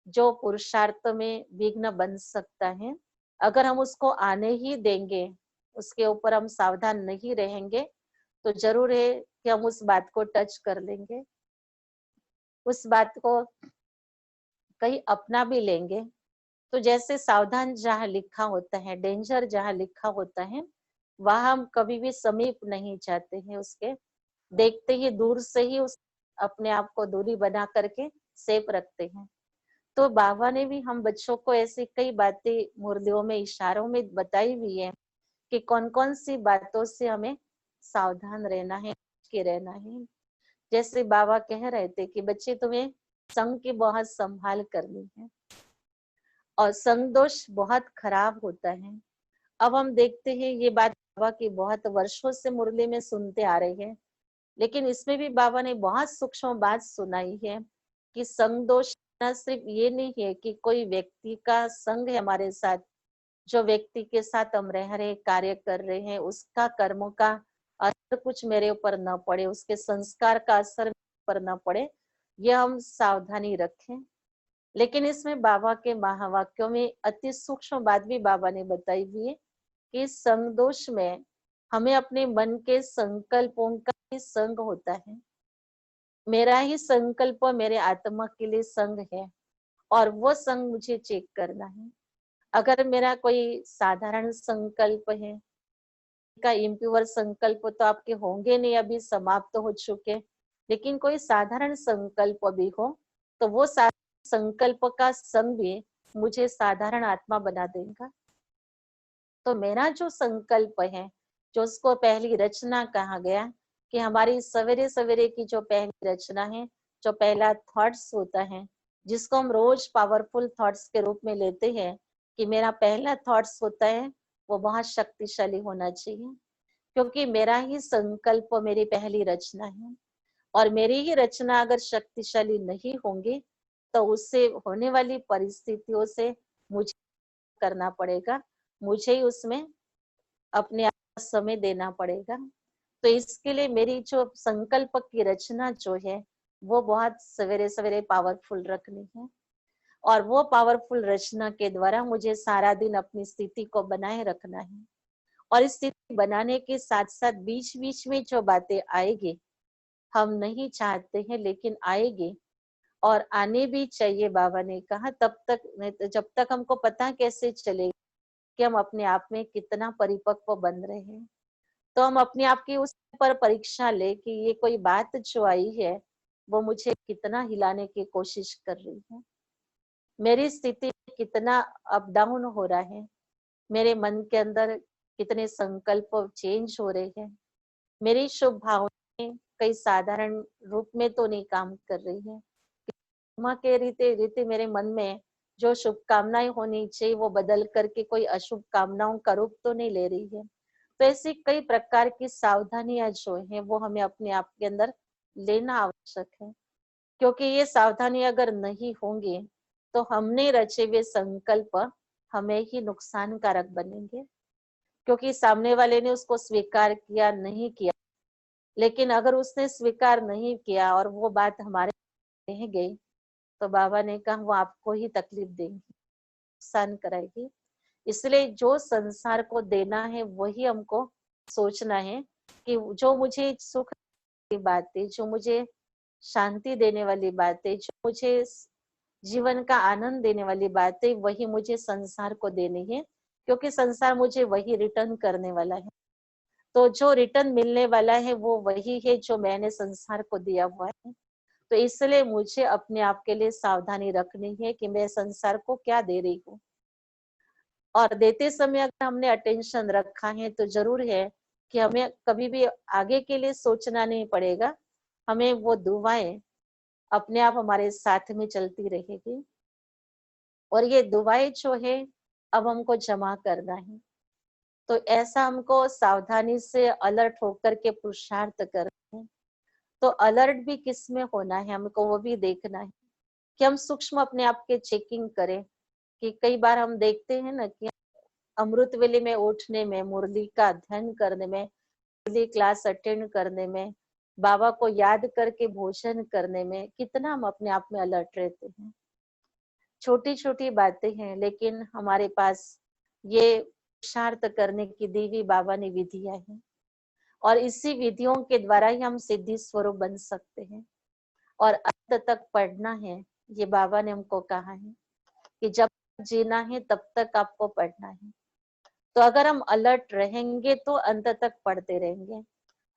जो पुरुषार्थ में विघ्न बन सकता है। अगर हम उसको आने ही देंगे, उसके ऊपर हम सावधान नहीं रहेंगे, तो जरूर है कि हम उस बात को टच कर लेंगे, उस बात को कहीं अपना भी लेंगे। तो जैसे सावधान जहाँ लिखा होता है, डेंजर जहाँ लिखा होता है, वहां हम कभी भी समीप नहीं जाते हैं उसके, देखते ही दूर से ही उस अपने आप को दूरी बना करके सेफ रखते हैं। तो बाबा ने भी हम बच्चों को ऐसी कई बातें मुरलियों में, इशारों में बताई हुई है कि कौन कौन सी बातों से हमें सावधान रहना है, के रहना है। जैसे बाबा कह रहे थे कि बच्चे, तुम्हें संग की बहुत संभाल करनी है और संग दोष बहुत खराब होता है। अब हम देखते हैं ये बात बाबा की बहुत वर्षों से मुरली में सुनते आ रहे हैं, लेकिन इसमें भी बाबा ने बहुत सूक्ष्म बात सुनाई है कि संग दोष न सिर्फ ये नहीं है कि कोई व्यक्ति का संग है हमारे साथ, जो व्यक्ति के साथ हम रह रहे, कार्य कर रहे हैं, उसका कर्मों का असर कुछ मेरे ऊपर न पड़े, उसके संस्कार का असर मेरे ऊपर न पड़े, यह हम सावधानी रखें। लेकिन इसमें बाबा के महावाक्यों में अति सूक्ष्म बात भी बाबा ने बताई हुई है कि संग दोष में हमें अपने मन के संकल्पों का ही संग होता है। मेरा ही संकल्प मेरे आत्मा के लिए संग है और वो संग मुझे चेक करना है। अगर मेरा कोई साधारण संकल्प है, का इम्प्योर संकल्प तो आपके होंगे नहीं, अभी समाप्त हो चुके, लेकिन कोई साधारण संकल्प भी हो तो वो संकल्प का संग भी मुझे साधारण आत्मा बना देगा। तो मेरा जो संकल्प है, जो उसको पहली रचना कहा गया, कि हमारी सवेरे सवेरे की जो पहली रचना है, जो पहला थॉट्स होता है, जिसको हम रोज पावरफुल थॉट्स के रूप में लेते हैं, कि मेरा पहला थॉट्स होता है वो बहुत शक्तिशाली होना चाहिए, क्योंकि मेरा ही संकल्प मेरी पहली रचना है। और मेरी ही रचना अगर शक्तिशाली नहीं होंगी तो उससे होने वाली परिस्थितियों से मुझे करना पड़ेगा, मुझे ही उसमें अपने आप को समय देना पड़ेगा। तो इसके लिए मेरी जो संकल्प की रचना जो है वो बहुत सवेरे सवेरे पावरफुल रखनी है, और वो पावरफुल रचना के द्वारा मुझे सारा दिन अपनी स्थिति को बनाए रखना है। और इस स्थिति बनाने के साथ साथ बीच बीच में जो बातें आएगी, हम नहीं चाहते हैं लेकिन आएगी, और आने भी चाहिए। बाबा ने कहा तब तक, नहीं तो जब तक हमको पता कैसे चलेगा कि हम अपने आप में कितना परिपक्व बन रहे हैं। तो हम अपने आप की उस पर परीक्षा ले कि ये कोई बात जो आई है वो मुझे कितना हिलाने की कोशिश कर रही है, मेरी स्थिति में कितना अप डाउन हो रहा है, मेरे मन के अंदर कितने संकल्प चेंज हो रहे हैं, मेरी शुभ भावनाएं कई साधारण रूप में तो नहीं काम कर रही है, माँ के रीते रीते मेरे मन में जो शुभकामनाएं होनी चाहिए वो बदल करके कोई अशुभ कामनाओं का रूप तो नहीं ले रही है। तो ऐसी कई प्रकार की सावधानियां जो है वो हमें अपने आप के अंदर लेना आवश्यक है, क्योंकि ये सावधानी अगर नहीं होंगी तो हमने रचे हुए संकल्प हमें ही नुकसान कारक बनेंगे, क्योंकि सामने वाले ने उसको स्वीकार किया नहीं किया, लेकिन अगर उसने स्वीकार नहीं किया और वो बात हमारे रह गई तो बाबा ने कहा वो आपको ही तकलीफ देंगी, नुकसान कराएगी। इसलिए जो संसार को देना है वही हमको सोचना है कि जो मुझे सुख की बातें, जो मुझे शांति देने वाली बातें, जो मुझे जीवन का आनंद देने वाली बातें, वही मुझे संसार को देनी है, क्योंकि संसार मुझे वही रिटर्न करने वाला है। तो जो रिटर्न मिलने वाला है वो वही है जो मैंने संसार को दिया हुआ है। तो इसलिए मुझे अपने आप के लिए सावधानी रखनी है कि मैं संसार को क्या दे रही हूँ। और देते समय अगर हमने अटेंशन रखा है तो जरूर है कि हमें कभी भी आगे के लिए सोचना नहीं पड़ेगा। हमें वो दुआएं अपने आप हमारे साथ में चलती रहेगी। और ये दुआएं जो है अब हमको जमा करना है। तो ऐसा हमको सावधानी से अलर्ट होकर के पुरुषार्थ करना है। तो अलर्ट भी किस में होना है, हमको वो भी देखना है कि हम सूक्ष्म अपने आप के चेकिंग करें। कि कई बार हम देखते हैं ना कि अमृत वेले में उठने में, मुरली का अध्ययन करने में, मुरली क्लास अटेंड करने में, बाबा को याद करके भोजन करने में कितना हम अपने आप में अलर्ट रहते हैं। छोटी छोटी बातें हैं, लेकिन हमारे पास ये पुरुषार्थ करने की दी हुई बाबा ने विधियां हैं। और इसी विधियों के द्वारा ही हम सिद्धि स्वरूप बन सकते हैं। और अंत तक पढ़ना है, ये बाबा ने हमको कहा है कि जब तक जीना है तब तक आपको पढ़ना है। तो अगर हम अलर्ट रहेंगे तो अंत तक पढ़ते रहेंगे।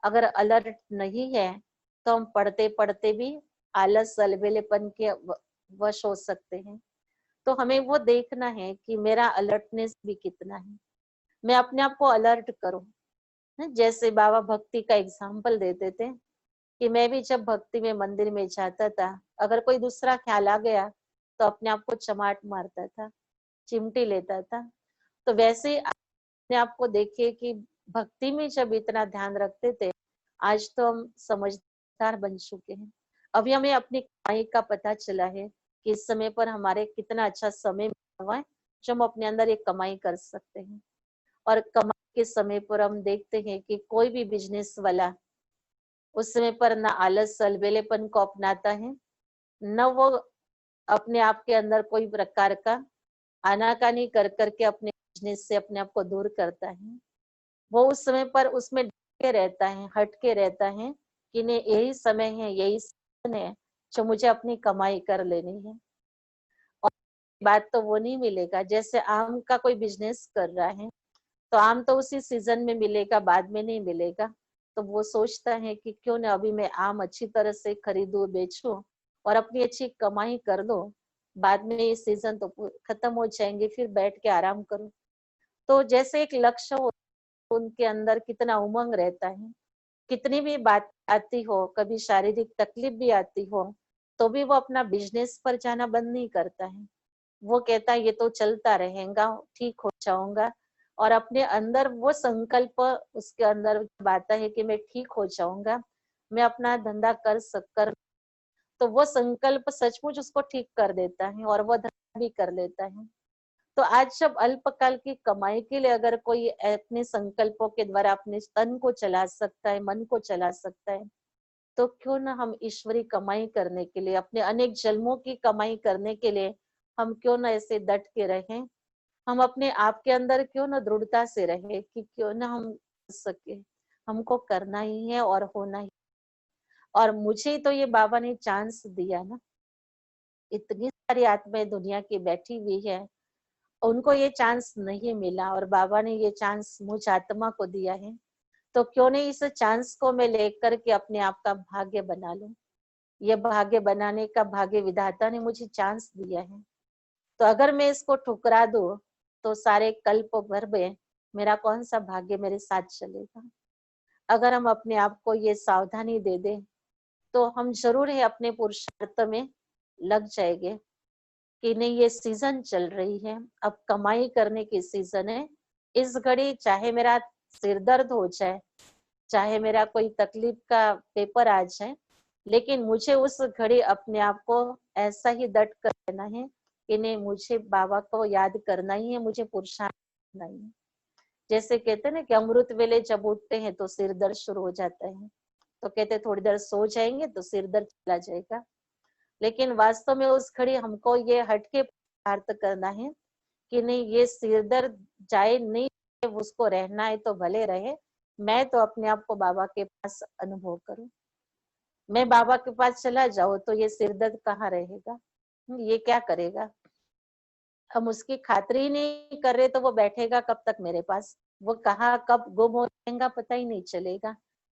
अगर अलर्ट नहीं है तो हम पढ़ते पढ़ते भी आलस अलबेलेपन के वश हो सकते हैं। तो हमें वो देखना है कि मेरा अलर्टनेस भी कितना है, मैं अपने आप को अलर्ट करूं। जैसे बाबा भक्ति का एग्जाम्पल देते थे कि मैं भी जब भक्ति में मंदिर में जाता था, अगर कोई दूसरा ख्याल आ गया तो अपने आप को चमाट मारता था, चिमटी लेता था। तो वैसे ही अपने आप को देखिए कि भक्ति में जब इतना ध्यान रखते थे, आज तो हम समझदार बन चुके हैं। अभी हमें अपनी कमाई का पता चला है कि इस समय पर हमारे कितना अच्छा समय मिला हुआ है जो हम अपने अंदर एक कमाई कर सकते हैं। और कमाई के समय पर हम देखते हैं कि कोई भी बिजनेस वाला उस समय पर न आलस अलबेलेपन को अपनाता है, न वो अपने आप के अंदर कोई प्रकार का आनाकानी कर करके अपने बिजनेस से अपने आप को दूर करता है। वो उस समय पर उसमें डटे रहता है, हटके रहता है कि नहीं, यही समय है, यही सीजन है जो मुझे अपनी कमाई कर लेनी है। और बात तो वो नहीं मिलेगा। जैसे आम का कोई बिजनेस कर रहा है तो आम तो उसी सीजन में मिलेगा, बाद में नहीं मिलेगा। तो वो सोचता है कि क्यों ना अभी मैं आम अच्छी तरह से खरीदूं, बेचूं और अपनी अच्छी कमाई कर लूं, बाद में ये सीजन तो खत्म हो जाएंगे, फिर बैठ के आराम करूं। तो जैसे एक लक्ष्य हो, उनके अंदर कितना उमंग रहता है। कितनी भी बात आती हो, कभी शारीरिक तकलीफ भी आती हो, तो भी वो अपना बिजनेस पर जाना बंद नहीं करता है। वो कहता है ये तो चलता रहेगा, ठीक हो जाऊंगा। और अपने अंदर वो संकल्प उसके अंदर आता है कि मैं ठीक हो जाऊंगा, मैं अपना धंधा कर, तो वो संकल्प सचमुच उसको ठीक कर देता है और वो धंधा भी कर लेता है। तो आज जब अल्पकाल की कमाई के लिए अगर कोई अपने संकल्पों के द्वारा अपने तन को चला सकता है, मन को चला सकता है, तो क्यों ना हम ईश्वरी कमाई करने के लिए, अपने अनेक जन्मों की कमाई करने के लिए हम क्यों ना ऐसे डट के रहें। हम अपने आप के अंदर क्यों ना दृढ़ता से रहे कि क्यों ना हम कर सके, हमको करना ही है और होना ही। और मुझे तो ये बाबा ने चांस दिया ना, इतनी सारी आत्माएं दुनिया की बैठी हुई है, उनको ये चांस नहीं मिला और बाबा ने ये चांस मुझ आत्मा को दिया है। तो क्यों नहीं इस चांस को मैं लेकर के अपने आप का भाग्य बना लूं। ये भाग्य बनाने का भाग्य विधाता ने मुझे चांस दिया है। तो अगर मैं इसको ठुकरा दूं तो सारे कल्प भर में मेरा कौन सा भाग्य मेरे साथ चलेगा। अगर हम अपने आप को ये सावधानी दे दें तो हम जरूर है अपने पुरुषार्थ में लग जाएंगे कि नहीं, ये सीजन चल रही है, अब कमाई करने की सीजन है। इस घड़ी चाहे मेरा सिर दर्द हो जाए, चाहे मेरा कोई तकलीफ का पेपर आ जाए, लेकिन मुझे उस घड़ी अपने आप को ऐसा ही डट कर रहना है कि नहीं, मुझे बाबा को याद करना ही है, मुझे पुरुषार्थ करना ही है। जैसे कहते हैं ना कि अमृत वेले जब उठते हैं तो सिर दर्द शुरू हो जाता है, तो कहते हैं थोड़ी देर सो जाएंगे तो सिर दर्द चला जाएगा। लेकिन वास्तव में उस घड़ी हमको ये हटके पुरुषार्थ करना है कि नहीं, ये सिर दर्द जाए नहीं, उसको रहना है तो भले रहे, मैं तो अपने आप को बाबा के पास अनुभव करूं। मैं बाबा के पास चला जाऊं तो ये सिर दर्द कहाँ रहेगा, ये क्या करेगा। हम उसकी खातिर ही नहीं कर रहे तो वो बैठेगा कब तक मेरे पास, वो कहाँ कब गुम हो जाएगा पता ही नहीं चलेगा।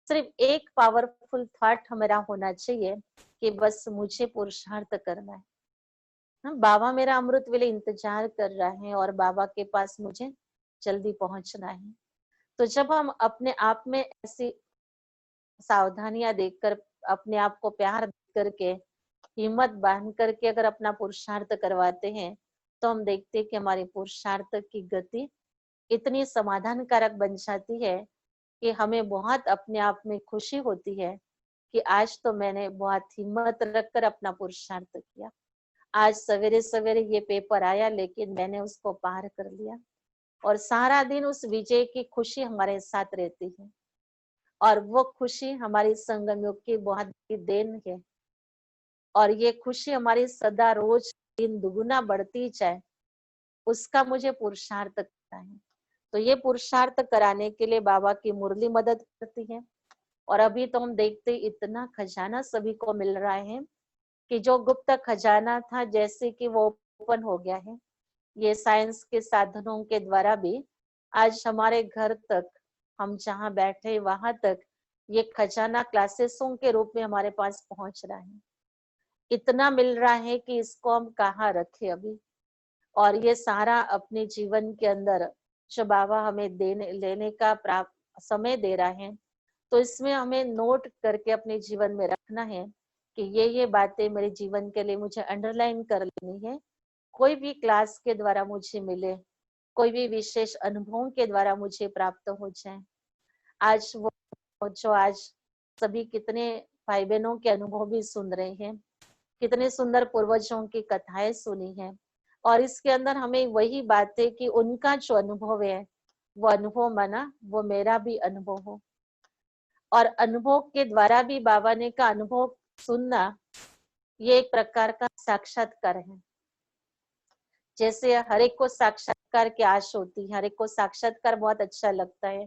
सिर्फ एक पावरफुल थॉट हमारा होना चाहिए कि बस मुझे पुरुषार्थ करना है। बाबा मेरा अमृत वेले इंतजार कर रहा है और बाबा के पास मुझे जल्दी पहुंचना है। तो जब हम अपने आप में ऐसी सावधानियां देखकर, अपने आप को प्यार करके, हिम्मत बांध करके अगर अपना पुरुषार्थ करवाते हैं, तो हम देखते हैं कि हमारे पुरुषार्थ की गति इतनी समाधान कारक बन जाती है कि हमें बहुत अपने आप में खुशी होती है कि आज तो मैंने बहुत हिम्मत रखकर अपना पुरुषार्थ किया। आज सवेरे सवेरे ये पेपर आया लेकिन मैंने उसको पार कर लिया, और सारा दिन उस विजय की खुशी हमारे साथ रहती है। और वो खुशी हमारी संगम युग की बहुत बड़ी देन है, और ये खुशी हमारी सदा रोज दिन दुगुना बढ़ती जाए, उसका मुझे पुरुषार्थ करना है। तो ये पुरुषार्थ कराने के लिए बाबा की मुरली मदद करती है। और अभी तो हम देखते इतना खजाना सभी को मिल रहा है कि जो गुप्त खजाना था जैसे कि वो ओपन हो गया है। ये साइंस के साधनों के द्वारा भी आज हमारे घर तक, हम जहाँ बैठे वहां तक ये खजाना क्लासेसों के रूप में हमारे पास पहुंच रहा है। इतना मिल रहा है कि इसको हम कहाँ रखे अभी। और ये सारा अपने जीवन के अंदर जो बाबा हमें देने लेने का प्राप्त समय दे रहा है, तो इसमें हमें नोट करके अपने जीवन में रखना है कि ये बातें मेरे जीवन के लिए मुझे अंडरलाइन कर लेनी है। कोई भी क्लास के द्वारा मुझे मिले, कोई भी विशेष अनुभवों के द्वारा मुझे प्राप्त हो जाए। आज वो जो आज सभी कितने भाई बहनों के अनुभव भी सुन रहे हैं, कितने सुंदर पूर्वजों की कथाएं सुनी हैं, और इसके अंदर हमें वही बात है कि उनका जो अनुभव है वो अनुभव माना वो मेरा भी अनुभव हो। और अनुभव के द्वारा भी बाबा ने का अनुभव सुनना, ये एक प्रकार का साक्षात्कार है। जैसे हर एक को साक्षात्कार की आश होती है, हर एक को साक्षात्कार बहुत अच्छा लगता है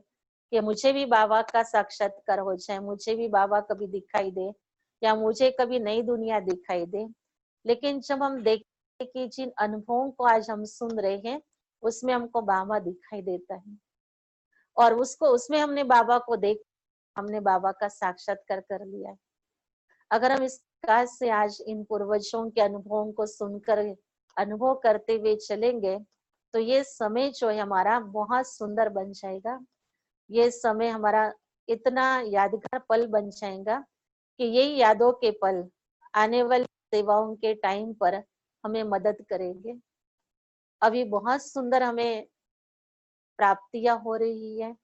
कि मुझे भी बाबा का साक्षात्कार हो जाए, मुझे भी बाबा कभी दिखाई दे, या मुझे कभी नई दुनिया दिखाई दे। लेकिन जब हम देखते कि जिन अनुभवों को आज हम सुन रहे हैं उसमें हमको बाबा दिखाई देता है, और उसको उसमें हमने बाबा को देख, हमने बाबा का साक्षात्कार कर लिया है। अगर हम इस प्रकार से आज इन पूर्वजों के अनुभवों को सुनकर अनुभव करते हुए चलेंगे, तो ये समय जो है हमारा बहुत सुंदर बन जाएगा। ये समय हमारा इतना यादगार पल बन जाएगा कि यही यादों के पल आने वाली सेवाओं के टाइम पर हमें मदद करेंगे। अभी बहुत सुंदर हमें प्राप्तियां हो रही है,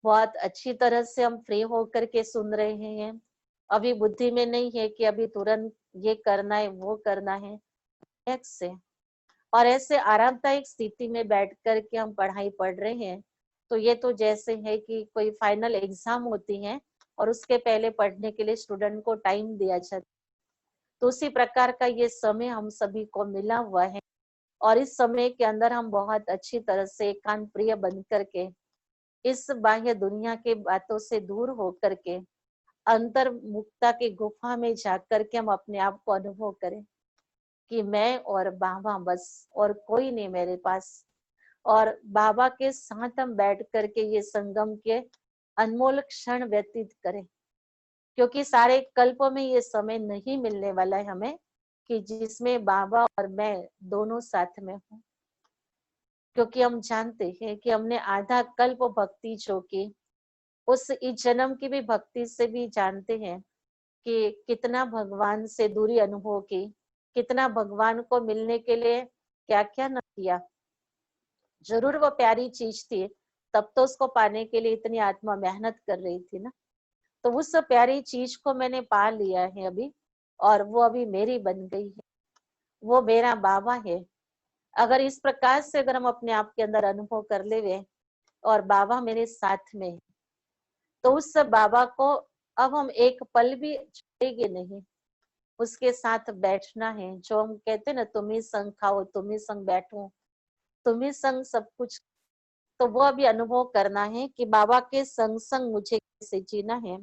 बहुत अच्छी तरह से हम फ्री होकर के सुन रहे हैं। अभी बुद्धि में नहीं है कि अभी तुरंत ये करना है वो करना है, एक से। और ऐसे आरामदायक स्थिति में बैठ कर के हम पढ़ाई पढ़ रहे हैं, तो ये तो जैसे है कि कोई फाइनल एग्जाम होती है और उसके पहले पढ़ने के लिए स्टूडेंट को टाइम दिया जाता, तो उसी प्रकार का ये समय हम सभी को मिला हुआ है। और इस समय के अंदर हम बहुत अच्छी तरह से एकांत प्रिय बन करके, इस बाह्य दुनिया के बातों से दूर होकर के अंतर मुक्ता की गुफा में जाकर के हम अपने आप को अनुभव करें कि मैं और बाबा बस, और कोई नहीं मेरे पास। और बाबा के साथ हम बैठ करके ये संगम के अनमोल क्षण व्यतीत करें, क्योंकि सारे कल्प में ये समय नहीं मिलने वाला है हमें कि जिसमें बाबा और मैं दोनों साथ में हों। क्योंकि हम जानते हैं कि हमने आधा कल्प भक्ति जो की, उस इस जन्म की भी भक्ति से भी जानते हैं कि कितना भगवान से दूरी अनुभव की, कितना भगवान को मिलने के लिए क्या क्या न किया। जरूर वो प्यारी चीज थी, तब तो उसको पाने के लिए इतनी आत्मा मेहनत कर रही थी ना। तो उस प्यारी चीज को मैंने पा लिया है अभी, और वो अभी मेरी बन गई है, वो मेरा बाबा है। अगर इस प्रकार से अगर हम अपने आप के अंदर अनुभव कर ले और बाबा मेरे साथ में है, तो उस बाबा को अब हम एक पल भी छोड़ेंगे नहीं, उसके साथ बैठना है। जो हम कहते हैं ना, तुम ही संग खाओ तुम ही संग बैठो, तुम्ही संग सब कुछ, तो वो अभी अनुभव करना है कि बाबा के संग संग मुझे कैसे जीना है।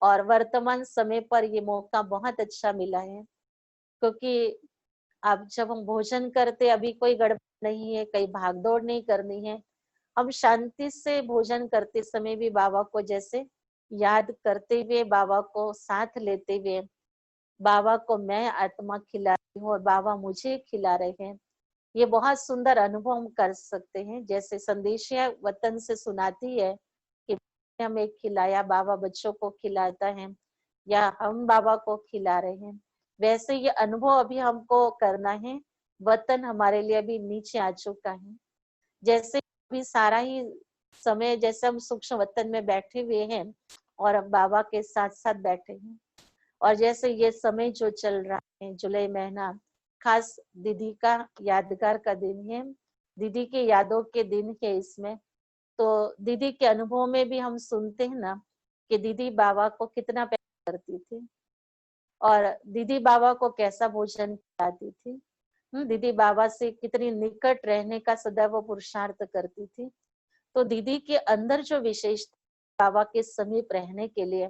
और वर्तमान समय पर ये मौका बहुत अच्छा मिला है, क्योंकि अब जब हम भोजन करते अभी कोई गड़बड़ नहीं है, कहीं भाग दौड़ नहीं करनी है। हम शांति से भोजन करते समय भी बाबा को जैसे याद करते हुए, बाबा को साथ लेते हुए, बाबा को मैं आत्मा खिला रही हूँ और बाबा मुझे खिला रहे हैं, ये बहुत सुंदर अनुभव हम कर सकते हैं। जैसे संदेशिया वतन से सुनाती है कि हमें खिलाया, बाबा बच्चों को खिलाता है, या हम बाबा को खिला रहे हैं, वैसे ये अनुभव अभी हमको करना है। वतन हमारे लिए अभी नीचे आ चुका है। जैसे अभी सारा ही समय जैसे हम सूक्ष्म वतन में बैठे हुए हैं और हम बाबा के साथ साथ बैठे हैं, और जैसे ये समय जो चल रहा है, जुलाई महीना खास दीदी का यादगार का दिन है, दीदी के यादों के दिन है इसमें। तो दीदी के अनुभव में भी हम सुनते हैं ना कि दीदी बाबा को कितना प्यार करती थी, और दीदी बाबा को कैसा भोजन खिलाती थी। दीदी बाबा से कितनी निकट रहने का सदैव वो पुरुषार्थ करती थी। तो दीदी के अंदर जो विशेषता बाबा के समीप रहने के लिए,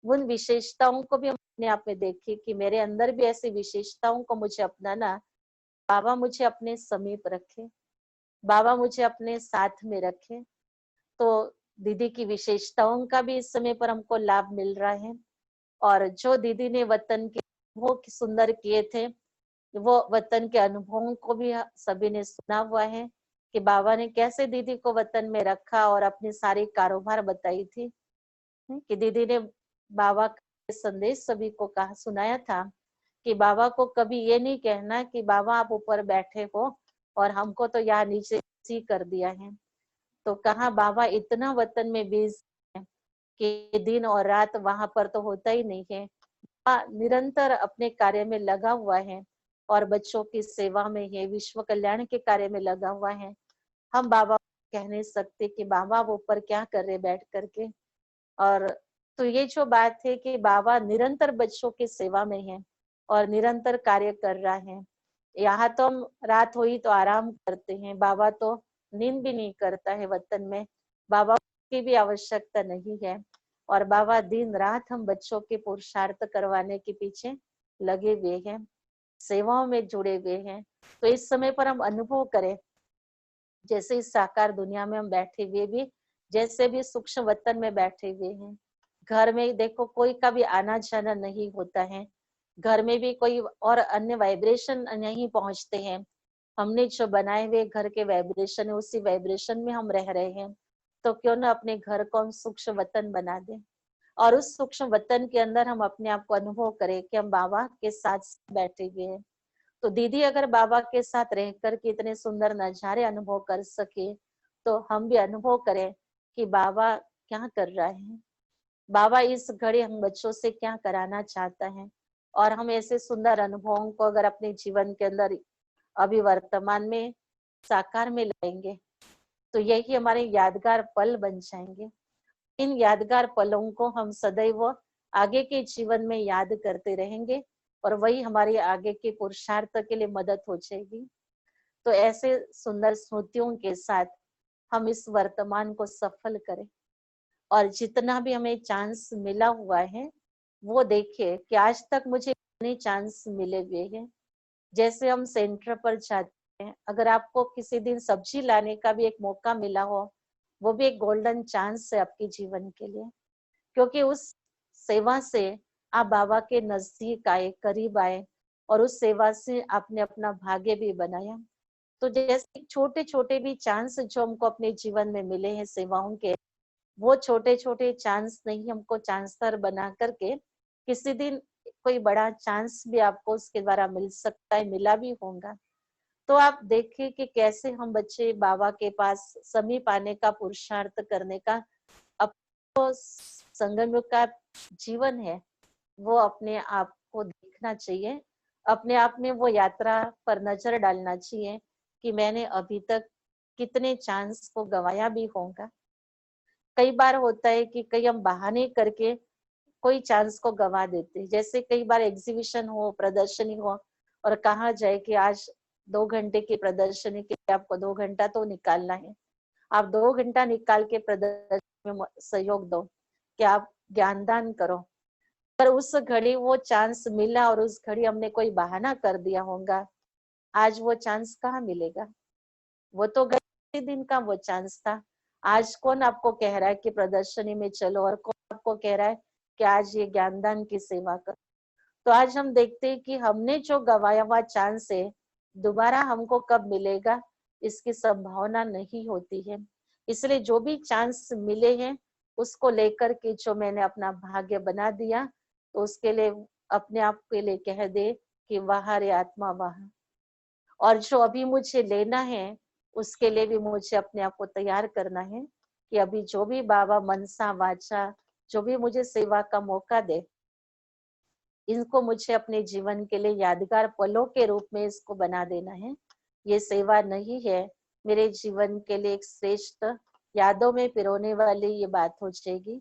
उन विशेषताओं को भी हम अपने आप में देखें कि मेरे अंदर भी ऐसी विशेषताओं को मुझे अपनाना, बाबा मुझे अपने समीप रखे, बाबा मुझे अपने साथ में रखे। तो दीदी की विशेषताओं का भी इस समय पर हमको लाभ मिल रहा है। और जो दीदी ने वतन के वो सुंदर किए थे, वो वतन के अनुभवों को भी सभी ने सुना हुआ है कि बाबा ने कैसे दीदी को वतन में रखा और अपनी सारी कारोबार बताई थी। कि दीदी ने बाबा का संदेश सभी को कहा, सुनाया था कि बाबा को कभी ये नहीं कहना कि बाबा आप ऊपर बैठे हो और हमको तो यहाँ नीचे सी कर दिया है। तो कहा बाबा इतना वतन में बिजी है कि दिन और रात वहां पर तो होता ही नहीं है, निरंतर अपने कार्य में लगा हुआ है और बच्चों की सेवा में है, विश्व कल्याण के कार्य में लगा हुआ है। हम बाबा को कह नहीं सकते कि बाबा वो ऊपर क्या कर रहे बैठ करके। और तो ये जो बात है कि बाबा निरंतर बच्चों की सेवा में है और निरंतर कार्य कर रहा है। यहाँ तो हम रात हुई तो आराम करते हैं, बाबा तो नींद भी नहीं करता है वतन में, बाबा की भी आवश्यकता नहीं है। और बाबा दिन रात हम बच्चों के पुरुषार्थ करवाने के पीछे लगे हुए हैं, सेवाओं में जुड़े हुए हैं। तो इस समय पर हम अनुभव करें, जैसे इस साकार दुनिया में हम बैठे हुए भी, जैसे भी सूक्ष्म वतन में बैठे हुए हैं, घर में देखो कोई का भी आना जाना नहीं होता है, घर में भी कोई और अन्य वाइब्रेशन नहीं पहुंचते हैं। हमने जो बनाए हुए घर के वाइब्रेशन है, उसी वाइब्रेशन में हम रह रहे हैं। तो क्यों ना अपने घर को हम सूक्ष्म वतन बना दें, और उस सूक्ष्म वतन के अंदर हम अपने आप को अनुभव करें कि हम बाबा के साथ बैठे हुए हैं। तो दीदी अगर बाबा के साथ रह कर के इतने सुंदर नजारे अनुभव कर सके, तो हम भी अनुभव करें कि बाबा क्या कर रहा है, बाबा इस घड़ी हम बच्चों से क्या कराना चाहता है। और हम ऐसे सुंदर अनुभवों को अगर अपने जीवन के अंदर अभी वर्तमान में साकार में लाएंगे, तो यही हमारे यादगार पल बन जाएंगे। इन यादगार पलों को हम सदैव आगे के जीवन में याद करते रहेंगे, और वही हमारे आगे के पुरुषार्थ के लिए मदद हो जाएगी। तो ऐसे सुंदर स्मृतियों के साथ हम इस वर्तमान को सफल करें, और जितना भी हमें चांस मिला हुआ है वो देखिए कि आज तक मुझे कितने चांस मिले हुए हैं। जैसे हम सेंटर पर जाते हैं, अगर आपको किसी दिन सब्जी लाने का भी एक मौका मिला हो, वो भी एक गोल्डन चांस है आपके जीवन के लिए, क्योंकि उस सेवा से आप बाबा के नजदीक आए, करीब आए, और उस सेवा से आपने अपना भाग्य भी बनाया। तो जैसे छोटे छोटे भी चांस जो हमको अपने जीवन में मिले हैं सेवाओं के, वो छोटे छोटे चांस नहीं, हमको चांसर बना करके किसी दिन कोई बड़ा चांस भी आपको उसके द्वारा मिल सकता है, मिला भी होगा। तो आप देखिए कि कैसे हम बच्चे बाबा के पास समीप आने का पुरुषार्थ करने का, अपने संगम का जीवन है, वो अपने आप को देखना चाहिए, अपने आप में वो यात्रा पर नजर डालना चाहिए कि मैंने अभी तक कितने चांस को गंवाया भी होगा। कई बार होता है कि कई हम बहाने करके कोई चांस को गंवा देते हैं। जैसे कई बार एग्जीबिशन हो, प्रदर्शनी हो, और कहा जाए कि आज 2 घंटे की प्रदर्शनी के लिए आपको 2 घंटा तो निकालना है। आप 2 घंटा निकाल के प्रदर्शनी में सहयोग दो कि आप ज्ञानदान करो। पर उस घड़ी वो चांस मिला और उस घड़ी हमने कोई बहाना कर दिया होगा, आज वो चांस कहाँ मिलेगा? वो तो गए दिन का वो चांस था। आज कौन आपको कह रहा है कि प्रदर्शनी में चलो, और कौन आपको कह रहा है कि आज ये ज्ञानदान की सेवा करो? तो आज हम देखते हैं कि हमने जो गवाया हुआ चांस है, दोबारा हमको कब मिलेगा इसकी संभावना नहीं होती है। इसलिए जो भी चांस मिले हैं उसको लेकर के जो मैंने अपना भाग्य बना दिया, तो उसके लिए अपने आप के लिए कह दे कि वाह रे आत्मा वाह। और जो अभी मुझे लेना है उसके लिए भी मुझे अपने आप को तैयार करना है कि अभी जो भी बाबा मनसा वाचा जो भी मुझे सेवा का मौका दे, इनको मुझे अपने जीवन के लिए यादगार पलों के रूप में इसको बना देना है। ये सेवा नहीं है, मेरे जीवन के लिए एक श्रेष्ठ यादों में पिरोने वाली ये बात हो जाएगी।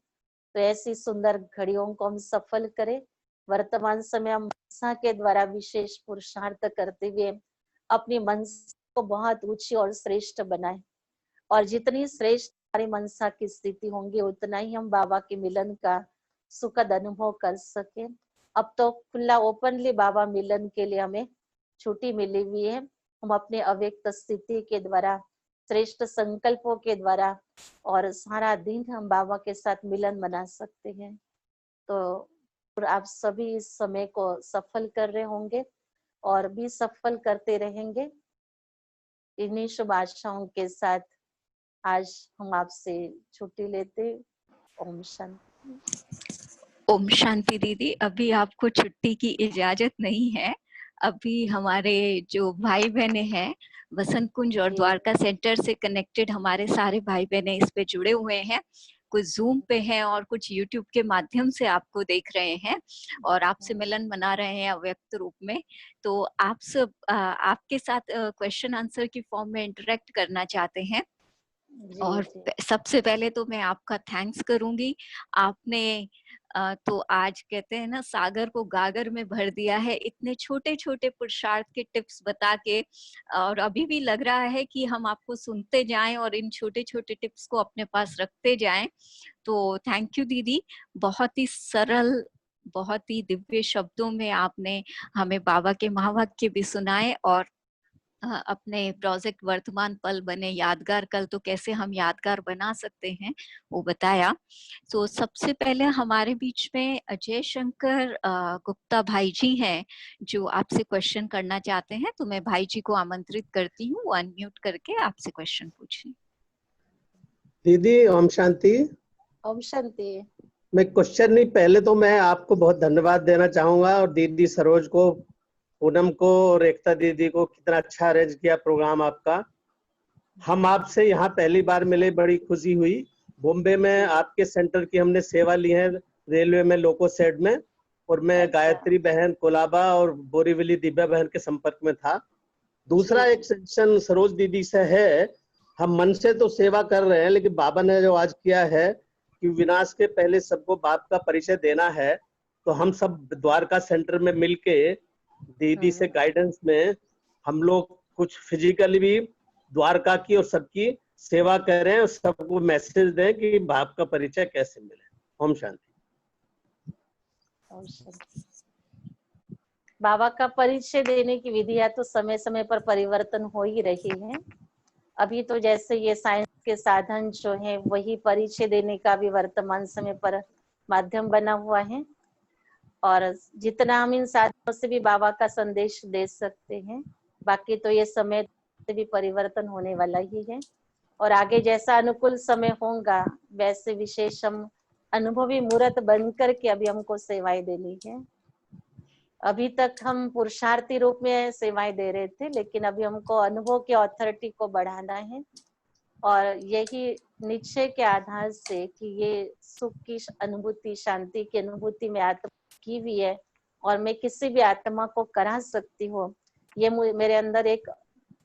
तो ऐसी सुंदर घड़ियों को हम सफल करें। वर्तमान समय हम मनसा के द्वारा विशेष पुरुषार्थ करते हुए अपनी मनसा को बहुत ऊंची और श्रेष्ठ बनाए, और जितनी श्रेष्ठ हमारी मनसा की स्थिति होंगी उतना ही हम बाबा के मिलन का सुखद अनुभव कर सके। अब तो खुला ओपनली बाबा मिलन के लिए हमें छुट्टी मिली हुई है। हम अपने अव्यक्त स्थिति के द्वारा, श्रेष्ठ संकल्पों के द्वारा और सारा दिन हम बाबा के साथ मिलन बना सकते हैं। तो आप सभी इस समय को सफल कर रहे होंगे और भी सफल करते रहेंगे। इन्हीं शुभ आशाओं के साथ आज हम आपसे छुट्टी लेते। ओम शांति। ओम शांति दीदी, अभी आपको छुट्टी की इजाजत नहीं है। अभी हमारे जो भाई बहने हैं वसंत कुंज और द्वारका सेंटर से कनेक्टेड, हमारे सारे भाई बहने इस पे जुड़े हुए हैं। कुछ जूम पे हैं और कुछ यूट्यूब के माध्यम से आपको देख रहे हैं और आपसे मिलन मना रहे हैं अव्यक्त रूप में। तो आप सब आपके साथ क्वेश्चन आंसर की फॉर्म में इंटरेक्ट करना चाहते हैं। और सबसे पहले तो मैं आपका थैंक्स करूंगी। आपने तो आज कहते हैं ना, सागर को गागर में भर दिया है इतने छोटे छोटे पुरुषार्थ के टिप्स बता के। और अभी भी लग रहा है कि हम आपको सुनते जाएं और इन छोटे छोटे टिप्स को अपने पास रखते जाएं। तो थैंक यू दीदी, बहुत ही सरल, बहुत ही दिव्य शब्दों में आपने हमें बाबा के महावाक्य भी सुनाए और अपने प्रोजेक्ट वर्तमान पल बने यादगार कल, तो कैसे हम यादगार बना सकते हैं वो बताया। तो सबसे पहले हमारे बीच में अजय शंकर गुप्ता भाई जी हैं जो आपसे क्वेश्चन करना चाहते हैं। तो मैं भाई जी को आमंत्रित करती हूँ, अनम्यूट करके आपसे क्वेश्चन पूछें। दीदी ओम शांति। ओम शांति। मैं क्वेश्चन नहीं, पहले तो मैं आपको बहुत धन्यवाद देना चाहूंगा और दीदी सरोज को, पूनम को और एकता दीदी को, कितना अच्छा अरेंज किया प्रोग्राम आपका। हम आपसे यहाँ पहली बार मिले, बड़ी खुशी हुई। बॉम्बे में आपके सेंटर की हमने सेवा ली है, रेलवे में लोको सेड में, और मैं गायत्री बहन कोलाबा और बोरीवली दिव्या बहन के संपर्क में था। दूसरा एक सेक्शन सरोज दीदी से है, हम मन से तो सेवा कर रहे हैं लेकिन बाबा ने जो आज किया है कि विनाश के पहले सबको बाप का परिचय देना है, तो हम सब द्वारका सेंटर में मिलके दीदी से गाइडेंस में हम लोग कुछ फिजिकली भी द्वारका की और सबकी सेवा करें और सबको मैसेज दें कि बाप का परिचय कैसे मिले। ओम शांति। बाबा का परिचय देने की विधियां तो समय समय पर परिवर्तन हो ही रही है। अभी तो जैसे ये साइंस के साधन जो है वही परिचय देने का भी वर्तमान समय पर माध्यम बना हुआ है, और जितना हम इन साधनों से भी बाबा का संदेश दे सकते हैं। बाकी तो ये समय से भी परिवर्तन होने वाला ही है, और आगे जैसा अनुकूल समय होगा वैसे विशेष हम अनुभवी मूर्त बनकर के अभी हमको सेवाएं देनी है। अभी तक हम पुरुषार्थी रूप में सेवाएं दे रहे थे, लेकिन अभी हमको अनुभव की ऑथोरिटी को बढ़ाना है, और यही निश्चय के आधार से कि ये सुख की अनुभूति, शांति की अनुभूति में आत्मा की हुई है और मैं किसी भी आत्मा को करा सकती हूँ, ये मेरे अंदर एक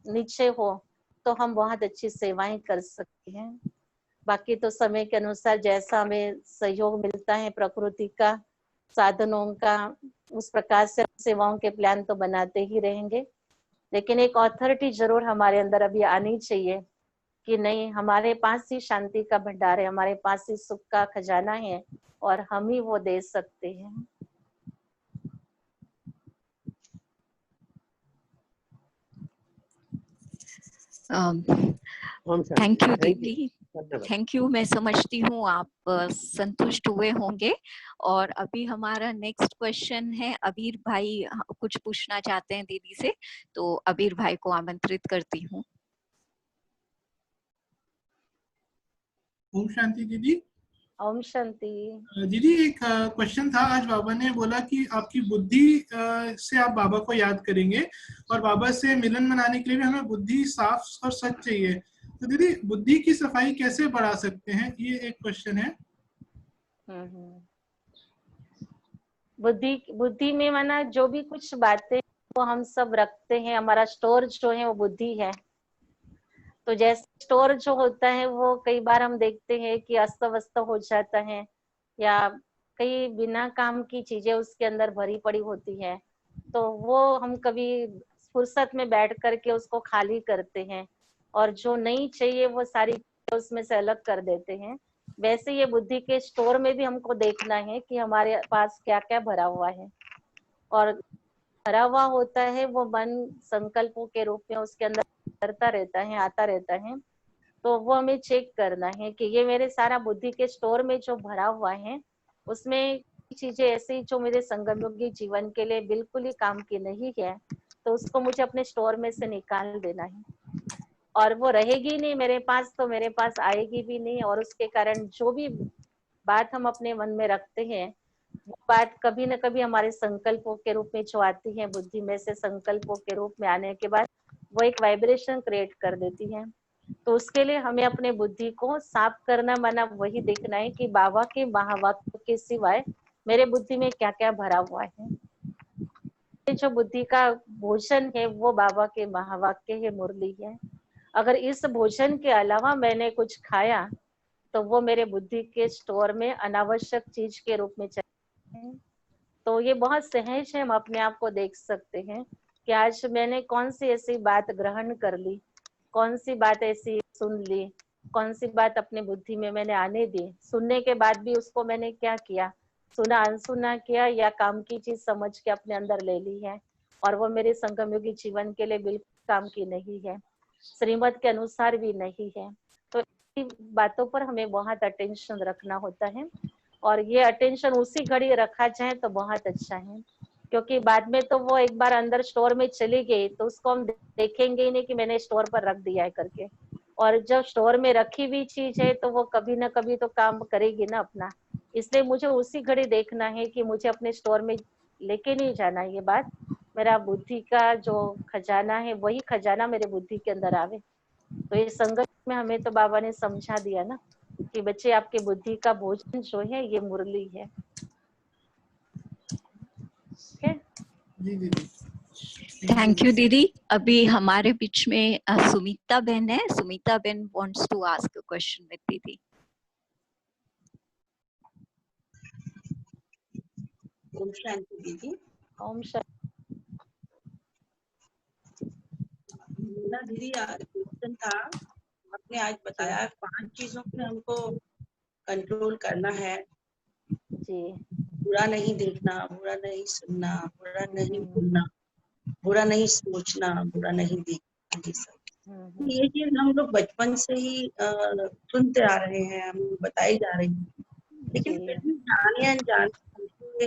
निश्चय हो तो हम बहुत अच्छी सेवाएं कर सकते हैं। बाकी तो समय के अनुसार जैसा हमें सहयोग मिलता है प्रकृति का, साधनों का, उस प्रकार से सेवाओं के प्लान तो बनाते ही रहेंगे। लेकिन एक ऑथोरिटी जरूर हमारे अंदर अभी आनी चाहिए कि नहीं, हमारे पास ही शांति का भंडार है, हमारे पास ही सुख का खजाना है और हम ही वो दे सकते हैं। थैंक यू दीदी, थैंक यू। मैं समझती हूँ आप संतुष्ट हुए होंगे। और अभी हमारा नेक्स्ट क्वेश्चन है, अबीर भाई कुछ पूछना चाहते हैं दीदी से, तो अबीर भाई को आमंत्रित करती हूँ। ओम शांति दीदी। ओम शांति। दीदी एक क्वेश्चन था, आज बाबा ने बोला कि आपकी बुद्धि से आप बाबा को याद करेंगे और बाबा से मिलन मनाने के लिए भी हमें बुद्धि साफ और सच चाहिए। तो दीदी बुद्धि की सफाई कैसे बढ़ा सकते हैं, ये एक क्वेश्चन है। बुद्धि में माना जो भी कुछ बातें वो हम सब रखते हैं, हमारा स्टोर जो है वो बुद्धि है। तो जैसे स्टोर जो होता है वो कई बार हम देखते हैं कि अस्त व्यस्त हो जाता है, या कई बिना काम की चीजें उसके अंदर भरी पड़ी होती है, तो वो हम कभी फुर्सत में बैठ करके उसको खाली करते हैं और जो नहीं चाहिए वो सारी उसमें से अलग कर देते हैं। वैसे ये बुद्धि के स्टोर में भी हमको देखना है कि हमारे पास क्या क्या भरा हुआ है, और भरा हुआ होता है वो मन संकल्पों के रूप में उसके अंदर करता रहता है, आता रहता है। तो वो हमें चेक करना है कि ये मेरे सारा बुद्धि के स्टोर में जो भरा हुआ है उसमें चीजें ऐसी जो मेरे संगमयोगी जीवन के लिए बिल्कुल ही काम की नहीं है, तो उसको मुझे अपने स्टोर में से निकाल देना है। और वो रहेगी नहीं मेरे पास, तो मेरे पास आएगी भी नहीं, और उसके कारण जो भी बात हम अपने मन में रखते हैं वो बात कभी न कभी हमारे संकल्पों के रूप में जो आती है, बुद्धि में से संकल्पों के रूप में आने के बाद वो एक वाइब्रेशन क्रिएट कर देती है। तो उसके लिए हमें अपने बुद्धि को साफ करना, माना वही देखना है कि बाबा के महावाक्य के सिवाय मेरे बुद्धि में क्या क्या भरा हुआ है। जो बुद्धि का भोजन है वो बाबा के महावाक्य है, मुरली है। अगर इस भोजन के अलावा मैंने कुछ खाया तो वो मेरे बुद्धि के स्टोर में अनावश्यक चीज के रूप में चले हैं। तो ये बहुत सहज है, हम अपने आप को देख सकते हैं कि आज मैंने कौन सी ऐसी बात ग्रहण कर ली, कौन सी बात ऐसी सुन ली, कौन सी बात अपने बुद्धि में मैंने आने दी, सुनने के बाद भी उसको मैंने क्या किया, सुना अनसुना किया या काम की चीज समझ के अपने अंदर ले ली है, और वो मेरे संगमयुगी जीवन के लिए बिल्कुल काम की नहीं है, श्रीमत के अनुसार भी नहीं है। तो बातों पर हमें बहुत अटेंशन रखना होता है, और ये अटेंशन उसी घड़ी रखा जाए तो बहुत अच्छा है, क्योंकि बाद में तो वो एक बार अंदर स्टोर में चली गई तो उसको हम देखेंगे ही नहीं कि मैंने स्टोर पर रख दिया है करके। और जब स्टोर में रखी हुई चीज है तो वो कभी ना कभी तो काम करेगी ना अपना, इसलिए मुझे उसी घड़ी देखना है कि मुझे अपने स्टोर में लेके नहीं जाना। ये बात मेरा बुद्धि का जो खजाना है वही खजाना मेरे बुद्धि के अंदर आवे। तो ये संगत में हमें तो बाबा ने समझा दिया ना कि बच्चे आपके बुद्धि का भोजन जो है ये मुरली है। जी दीदी, थैंक यू दीदी। अभी हमारे बीच में सुमिता बहन है। सुमिता बहन wants to ask a question with दीदी। ओम शांति दीदी। ओम शांति। मेरा दीदी क्वेश्चन था, आपने आज बताया 5 चीजों पे हमको कंट्रोल करना है। जी। बुरा नहीं देखना, बुरा नहीं सुनना, बुरा नहीं बोलना, बुरा नहीं सोचना, बुरा नहीं देखना, ये सब। ये चीज हम लोग बचपन से ही सुनते आ रहे हैं, हमें बताई जा रही है, लेकिन फिर भी जाने अनजाने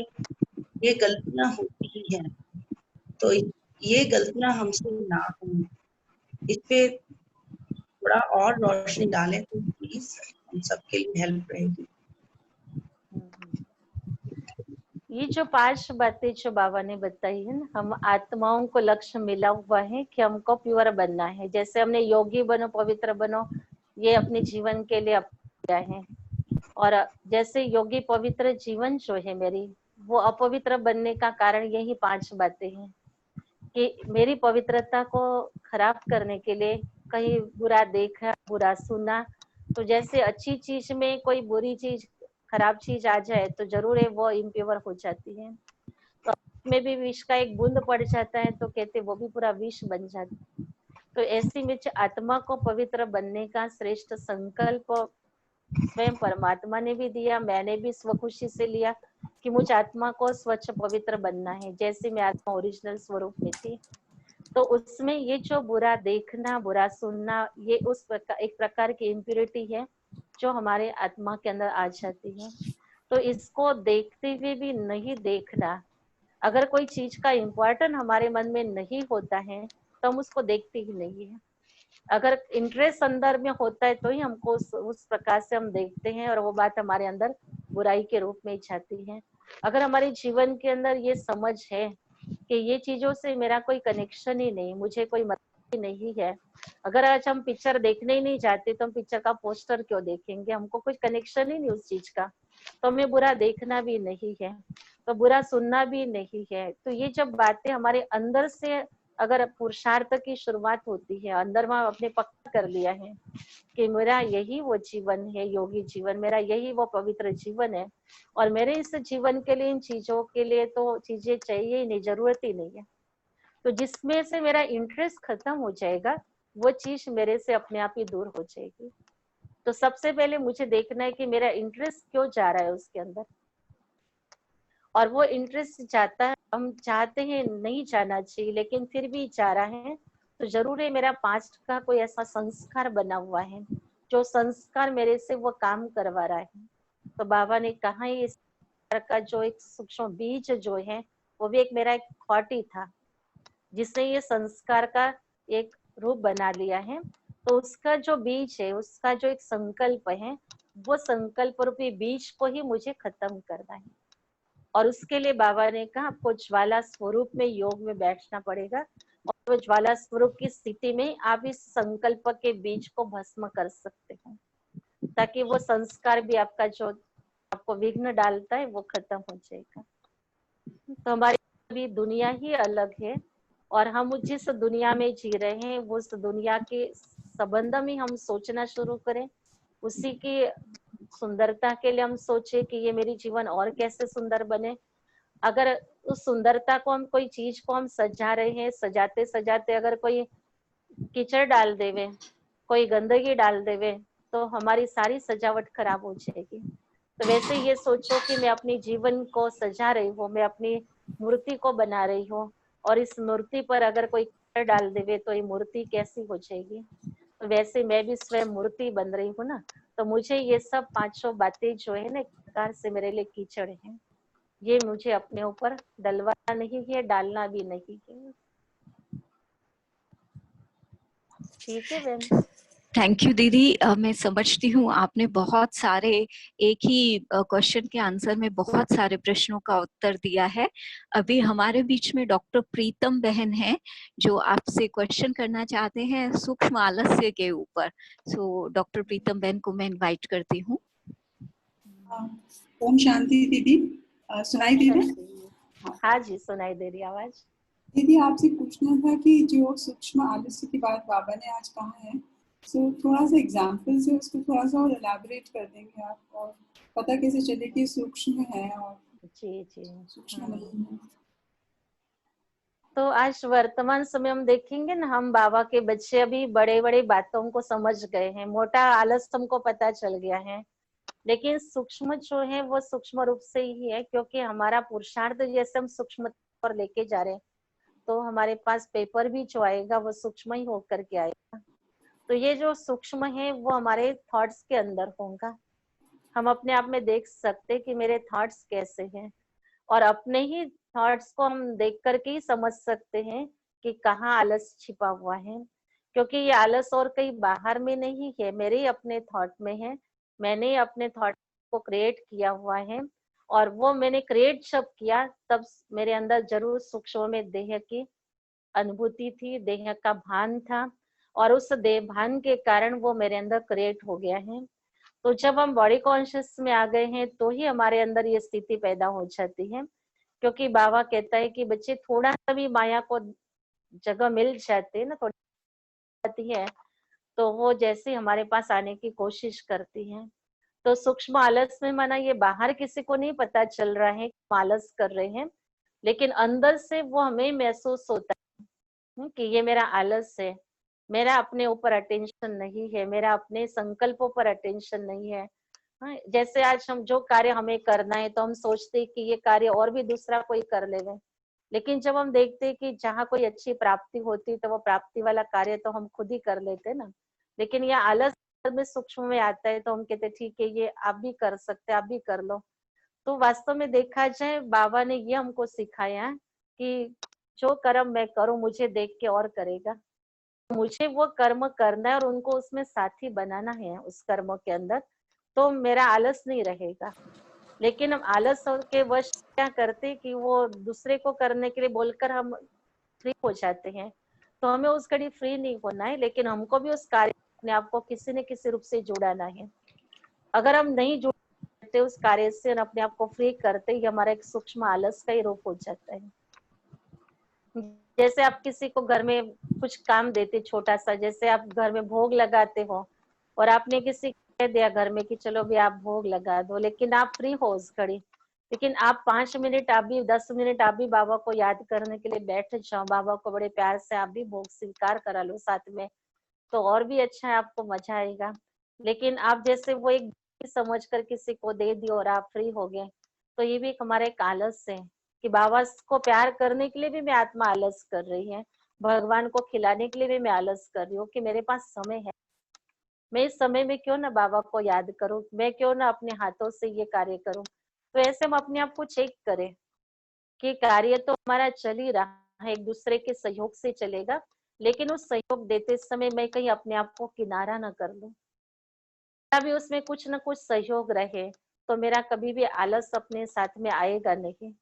ये गलतियां होती ही हैं। तो ये गलतियां हमसे ना हो, इस पे थोड़ा और रोशनी डालें तो प्लीज हम सबके लिए हेल्प रहेगी। ये जो 5 बातें जो बाबा ने बताई है ना, हम आत्माओं को लक्ष्य मिला हुआ है कि हमको प्योर बनना है। जैसे हमने योगी बनो, पवित्र बनो, ये अपने जीवन के लिए अपनाया है। और जैसे योगी पवित्र जीवन जो है मेरी, वो अपवित्र बनने का कारण यही 5 बातें हैं कि मेरी पवित्रता को खराब करने के लिए कहीं बुरा देखा, बुरा सुना, तो जैसे अच्छी चीज में कोई बुरी चीज, खराब चीज आ जाए तो जरूर है वो इम्प्योर हो जाती है। तो उसमें भी विष का एक बूंद पड़ जाता है तो कहते वो भी पूरा विष बन जाता है। तो ऐसी में आत्मा को पवित्र बनने का श्रेष्ठ संकल्प स्वयं परमात्मा ने भी दिया, मैंने भी स्वखुशी से लिया कि मुझ आत्मा को स्वच्छ पवित्र बनना है, जैसे मैं आत्मा ओरिजिनल स्वरूप में थी। तो उसमें ये जो बुरा देखना, बुरा सुनना, ये उस प्रकार एक प्रकार की इम्प्योरिटी है जो हमारे आत्मा के अंदर आ जाती है। तो इसको देखते हुए भी नहीं देखना, अगर कोई चीज का इम्पोर्टेंट हमारे मन में नहीं होता है तो हम उसको देखते ही नहीं है। अगर इंटरेस्ट अंदर में होता है तो ही हमको उस प्रकार से हम देखते हैं और वो बात हमारे अंदर बुराई के रूप में जाती है। अगर हमारे जीवन के अंदर ये समझ है कि ये चीजों से मेरा कोई कनेक्शन ही नहीं, मुझे कोई मतलब ही नहीं है, अगर आज हम पिक्चर देखने ही नहीं जाते तो हम पिक्चर का पोस्टर क्यों देखेंगे, हमको कुछ कनेक्शन ही नहीं उस चीज का, तो हमें बुरा देखना भी नहीं है, तो बुरा सुनना भी नहीं है। तो ये जब बातें हमारे अंदर से अगर पुरुषार्थ की शुरुआत होती है, अंदर में अपने पक्का कर लिया है कि मेरा यही वो जीवन है, योगी जीवन, मेरा यही वो पवित्र जीवन है, और मेरे इस जीवन के लिए इन चीजों के लिए तो चीजें चाहिए ही नहीं, जरूरत ही नहीं है। तो जिसमें से मेरा इंटरेस्ट खत्म हो जाएगा वो चीज मेरे से अपने आप ही दूर हो जाएगी। तो सबसे पहले मुझे देखना है कि मेरा इंटरेस्ट क्यों जा रहा है उसके अंदर, और वो इंटरेस्ट जाता है, हम चाहते हैं नहीं जाना चाहिए लेकिन फिर भी जा रहा है, तो जरूर है मेरा पास्ट का कोई ऐसा संस्कार बना हुआ है जो संस्कार मेरे से वो काम करवा रहा है। तो बाबा ने कहा इस का जो एक सूक्ष्म बीज जो है वो भी एक मेरा एक थॉट ही था जिसने ये संस्कार का एक रूप बना लिया है। तो उसका जो बीज है, उसका जो एक संकल्प है, वो संकल्प रूपी बीज को ही मुझे खत्म करना है। और उसके लिए बाबा ने कहा आपको ज्वाला स्वरूप में योग में बैठना पड़ेगा, और वो ज्वाला स्वरूप की स्थिति में आप इस संकल्प के बीज को भस्म कर सकते हो, ताकि वो संस्कार भी आपका जो आपको विघ्न डालता है वो खत्म हो जाएगा। तो हमारी अभी दुनिया ही अलग है, और हम जिस दुनिया में जी रहे हैं उस दुनिया के संबंध में हम सोचना शुरू करें, उसी की सुंदरता के लिए हम सोचे कि ये मेरी जीवन और कैसे सुंदर बने। अगर उस सुंदरता को हम कोई चीज को हम सजा रहे हैं, सजाते सजाते अगर कोई कीचड़ डाल देवे, कोई गंदगी डाल देवे, तो हमारी सारी सजावट खराब हो जाएगी। तो वैसे ये सोचो कि मैं अपनी जीवन को सजा रही हूँ, मैं अपनी मूर्ति को बना रही हूँ, और इस मूर्ति पर अगर कोई कीचड़ डाल देवे तो ये मूर्ति कैसी हो जाएगी। तो वैसे मैं भी स्वयं मूर्ति बन रही हूँ ना, तो मुझे ये सब पांचों बातें जो है ना एक प्रकार से मेरे लिए कीचड़ है, ये मुझे अपने ऊपर डलवाना नहीं है, डालना भी नहीं है। ठीक है बहन। थैंक यू दीदी। मैं समझती हूँ आपने बहुत सारे एक ही क्वेश्चन के आंसर में बहुत सारे प्रश्नों का उत्तर दिया है। अभी हमारे बीच में डॉक्टर प्रीतम बहन है जो आपसे क्वेश्चन करना चाहते हैं सूक्ष्म आलस्य के ऊपर। सो डॉक्टर प्रीतम बहन को मैं इनवाइट करती हूँ। ओम शांति दीदी, सुनाई दे रही? हाँ जी सुनाई दे रही आवाज। दीदी आपसे पूछना था कि जो सूक्ष्म आलस्य की बात बाबा ने आज कहा है, सो थोड़ा सा एग्जाम्पल से उसको थोड़ा सा और एलैबोरेट कर देंगे आप, और पता कैसे चले कि सूक्ष्म है और जी सूक्ष्म नहीं है। तो आज वर्तमान समय हम देखेंगे ना, हम बाबा के बच्चे अभी बड़े बड़े बातों को समझ गए हैं, मोटा आलस हमको पता चल गया है, लेकिन सूक्ष्म जो है वो सूक्ष्म रूप से ही है, क्योंकि हमारा पुरुषार्थ जैसे हम सूक्ष्म पर लेके जा रहे हैं, तो हमारे पास पेपर भी जो आएगा वो सूक्ष्म ही होकर के आएगा। तो ये जो सूक्ष्म है वो हमारे थॉट्स के अंदर होगा। हम अपने आप में देख सकते कि मेरे थॉट्स कैसे हैं, और अपने ही थॉट्स को हम देख करके ही समझ सकते हैं कि कहाँ आलस छिपा हुआ है, क्योंकि ये आलस और कहीं बाहर में नहीं है, मेरे ही अपने थॉट में है। मैंने ही अपने थॉट को क्रिएट किया हुआ है, और वो मैंने क्रिएट जब किया तब मेरे अंदर जरूर सूक्ष्म में देह की अनुभूति थी, देह का भान था, और उस देह भान के कारण वो मेरे अंदर क्रिएट हो गया है। तो जब हम बॉडी कॉन्शियस में आ गए हैं तो ही हमारे अंदर ये स्थिति पैदा हो जाती है, क्योंकि बाबा कहता है कि बच्चे थोड़ा सा भी माया को जगह मिल जाती है ना, थोड़ी जाती है, तो वो जैसे हमारे पास आने की कोशिश करती है। तो सूक्ष्म आलस में माना ये बाहर किसी को नहीं पता चल रहा है आलस कर रहे हैं, लेकिन अंदर से वो हमें महसूस होता है कि ये मेरा आलस है, मेरा अपने ऊपर अटेंशन नहीं है, मेरा अपने संकल्पों पर अटेंशन नहीं है। हाँ, जैसे आज हम जो कार्य हमें करना है तो हम सोचते हैं कि ये कार्य और भी दूसरा कोई कर लेवे, लेकिन जब हम देखते हैं कि जहाँ कोई अच्छी प्राप्ति होती तो वो प्राप्ति वाला कार्य तो हम खुद ही कर लेते ना। लेकिन यह आलस में सूक्ष्म में आता है तो हम कहते ठीक है ये आप भी कर सकते, आप भी कर लो। तो वास्तव में देखा जाए बाबा ने ये हमको सिखाया कि जो कर्म मैं करूं मुझे देख के और करेगा, मुझे वो कर्म करना है और उनको उसमें साथी बनाना है उस कर्म के अंदर, तो मेरा आलस नहीं रहेगा। लेकिन हम आलस के वश क्या करते कि वो दूसरे को करने के लिए बोलकर हम फ्री हो जाते हैं। तो हमें उस घड़ी फ्री नहीं होना है, लेकिन हमको भी उस कार्य अपने आप को किसी न किसी रूप से जुड़ाना है। अगर हम नहीं जुड़ते उस कार्य से और अपने आप को फ्री करते ही हमारा एक सूक्ष्म आलस का ही रूप हो जाता है। जैसे आप किसी को घर में कुछ काम देते छोटा सा, जैसे आप घर में भोग लगाते हो और आपने किसी को कह दिया घर में कि चलो भी आप भोग लगा दो, लेकिन आप फ्री हो उस घड़ी, लेकिन आप 5 मिनट आप भी 10 मिनट आप भी बाबा को याद करने के लिए बैठ जाओ, बाबा को बड़े प्यार से आप भी भोग स्वीकार करा लो साथ में, तो और भी अच्छा है, आपको मजा आएगा। लेकिन आप जैसे वो एक समझ कर किसी को दे दियो और आप फ्री हो गए, तो ये भी एक हमारा एक आलस है कि बाबा को प्यार करने के लिए भी मैं आत्मा आलस कर रही है, भगवान को खिलाने के लिए भी मैं आलस कर रही हूँ कि मेरे पास समय है, मैं इस समय में क्यों ना बाबा को याद करूं, मैं क्यों ना अपने हाथों से ये कार्य करूं। तो ऐसे हम अपने आप को चेक करें कि कार्य तो हमारा चल ही रहा है, एक दूसरे के सहयोग से चलेगा, लेकिन उस सहयोग देते समय मैं कहीं अपने आप को किनारा ना कर लूं, भी उसमें कुछ ना कुछ सहयोग रहे, तो मेरा कभी भी आलस अपने साथ में आएगा नहीं।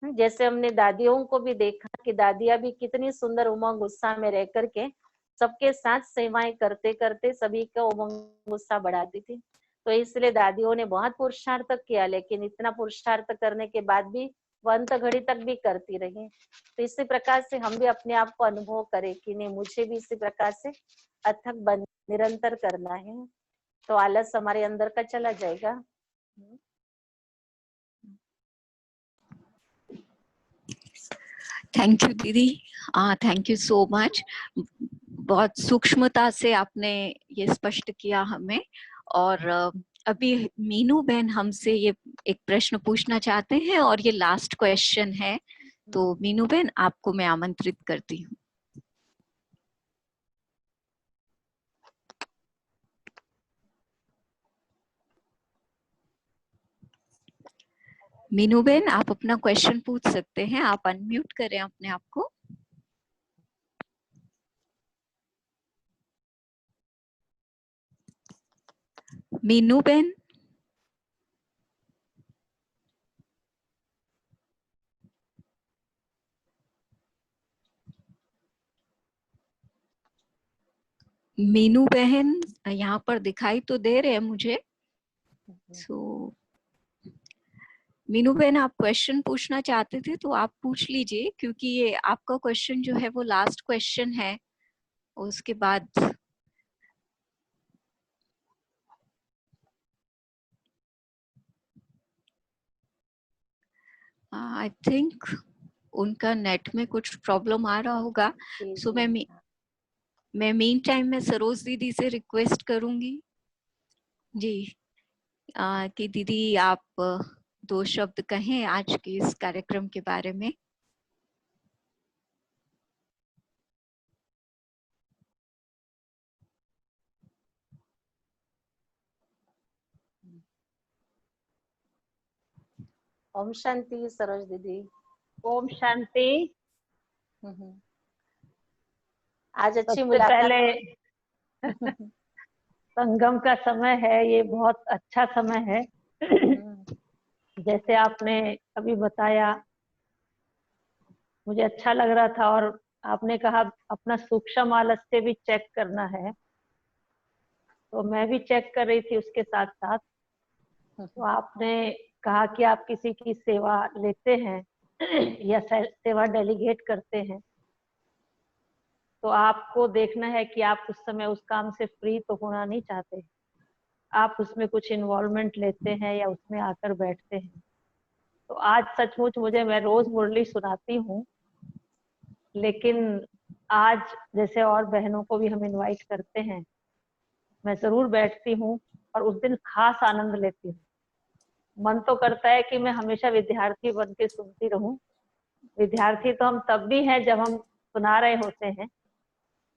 जैसे हमने दादियों को भी देखा कि दादियां भी कितनी सुंदर उमंग उत्साह में रह करके सबके साथ सेवाएं करते करते सभी का उमंग उत्साह बढ़ाती थी। तो इसलिए दादियों ने बहुत पुरुषार्थ किया, लेकिन इतना पुरुषार्थ करने के बाद भी वो अंत घड़ी तक भी करती रही। तो इसी प्रकार से हम भी अपने आप को अनुभव करें कि नहीं, मुझे भी इसी प्रकार से अथक निरंतर करना है, तो आलस हमारे अंदर का चला जाएगा। थैंक यू दीदी, थैंक यू सो मच। बहुत सूक्ष्मता से आपने ये स्पष्ट किया हमें। और अभी मीनू बहन हमसे ये एक प्रश्न पूछना चाहते हैं और ये लास्ट क्वेश्चन है, तो मीनू बहन आपको मैं आमंत्रित करती हूँ। मीनू बहन आप अपना क्वेश्चन पूछ सकते हैं, आप अनम्यूट करें अपने आप को। मीनू बहन, मीनू बहन यहाँ पर दिखाई तो दे रहे हैं मुझे। सो मीनू बहन आप क्वेश्चन पूछना चाहते थे तो आप पूछ लीजिए, क्योंकि ये आपका क्वेश्चन जो है वो लास्ट क्वेश्चन है। उसके बाद आई थिंक उनका नेट में कुछ प्रॉब्लम आ रहा होगा। सो मैं मीन टाइम में सरोज दीदी से रिक्वेस्ट करूंगी जी कि दीदी आप 2 शब्द कहें आज के इस कार्यक्रम के बारे में। ओम शांति सरोज दीदी। ओम शांति। आज अच्छी सबसे मुलाकात। पहले संगम का समय है, ये बहुत अच्छा समय है। जैसे आपने अभी बताया मुझे अच्छा लग रहा था, और आपने कहा अपना सूक्ष्म आलस से भी चेक करना है, तो मैं भी चेक कर रही थी उसके साथ साथ। तो आपने कहा कि आप किसी की सेवा लेते हैं या सेवा डेलीगेट करते हैं, तो आपको देखना है कि आप उस समय उस काम से फ्री तो होना नहीं चाहते, आप उसमें कुछ इन्वॉल्वमेंट लेते हैं या उसमें आकर बैठते हैं। तो आज सचमुच मुझे, मैं रोज मुरली सुनाती हूँ, लेकिन आज जैसे और बहनों को भी हम इनवाइट करते हैं, मैं जरूर बैठती हूँ और उस दिन खास आनंद लेती हूँ। मन तो करता है कि मैं हमेशा विद्यार्थी बन के सुनती रहूं। विद्यार्थी तो हम तब भी हैं जब हम सुना रहे होते हैं,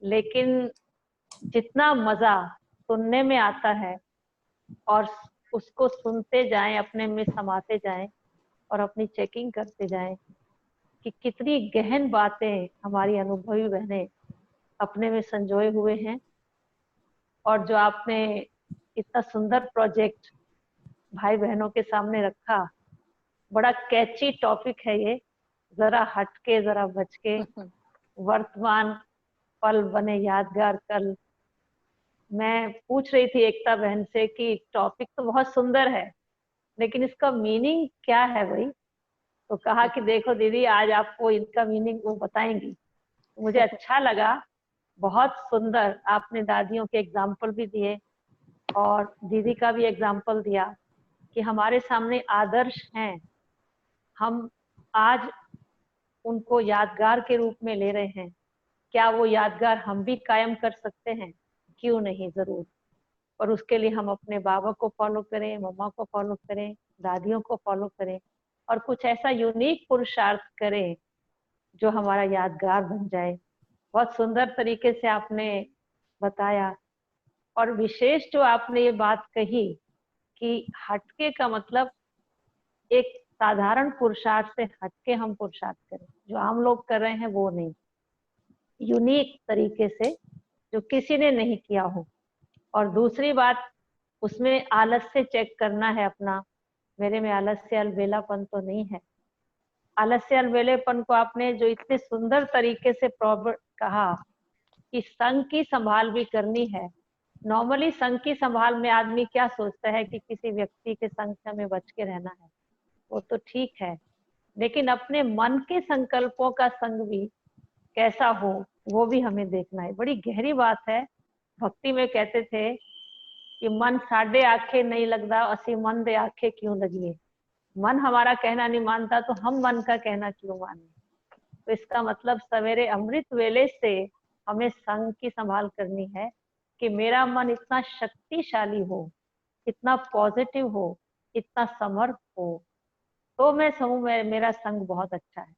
लेकिन जितना मजा सुनने में आता है और उसको सुनते जाएं, अपने में समाते जाएं और अपनी चेकिंग करते जाएं कि कितनी गहन बातें हमारी अनुभवी बहनें अपने में संजोए हुए हैं। और जो आपने इतना सुंदर प्रोजेक्ट भाई बहनों के सामने रखा, बड़ा कैची टॉपिक है ये, जरा हटके जरा बचके, वर्तमान पल बने यादगार कल। मैं पूछ रही थी एकता बहन से कि टॉपिक तो बहुत सुंदर है, लेकिन इसका मीनिंग क्या है भाई? तो कहा कि देखो दीदी, आज आपको इनका मीनिंग वो बताएंगी। मुझे अच्छा लगा, बहुत सुंदर। आपने दादियों के एग्जाम्पल भी दिए और दीदी का भी एग्जाम्पल दिया कि हमारे सामने आदर्श हैं, हम आज उनको यादगार के रूप में ले रहे हैं। क्या वो यादगार हम भी कायम कर सकते हैं? क्यों नहीं, जरूर। और उसके लिए हम अपने बाबा को फॉलो करें, मम्मा को फॉलो करें, दादियों को फॉलो करें और कुछ ऐसा यूनिक पुरुषार्थ करें जो हमारा यादगार बन जाए। बहुत सुंदर तरीके से आपने बताया। और विशेष जो आपने ये बात कही कि हटके का मतलब एक साधारण पुरुषार्थ से हटके हम पुरुषार्थ करें, जो आम लोग कर रहे हैं वो नहीं, यूनिक तरीके से जो किसी ने नहीं किया हो। और दूसरी बात, उसमें आलस्य चेक करना है अपना। मेरे में आलस्य अलबेलापन तो नहीं है। आलस्य अलबेलेपन को आपने जो इतने सुंदर तरीके से कहा कि संघ की संभाल भी करनी है। नॉर्मली संघ की संभाल में आदमी क्या सोचता है कि किसी व्यक्ति के संग से हमें बच के रहना है, वो तो ठीक है, लेकिन अपने मन के संकल्पों का संग भी कैसा हो वो भी हमें देखना है। बड़ी गहरी बात है। भक्ति में कहते थे कि मन साढ़े आंखें नहीं लगता, असी मन दे आंखें क्यों लगिए। मन हमारा कहना नहीं मानता तो हम मन का कहना क्यों माने। तो इसका मतलब सवेरे अमृत वेले से हमें संग की संभाल करनी है कि मेरा मन इतना शक्तिशाली हो, इतना पॉजिटिव हो, इतना समर्थ हो, तो मैं समूह में मेरा संग बहुत अच्छा है।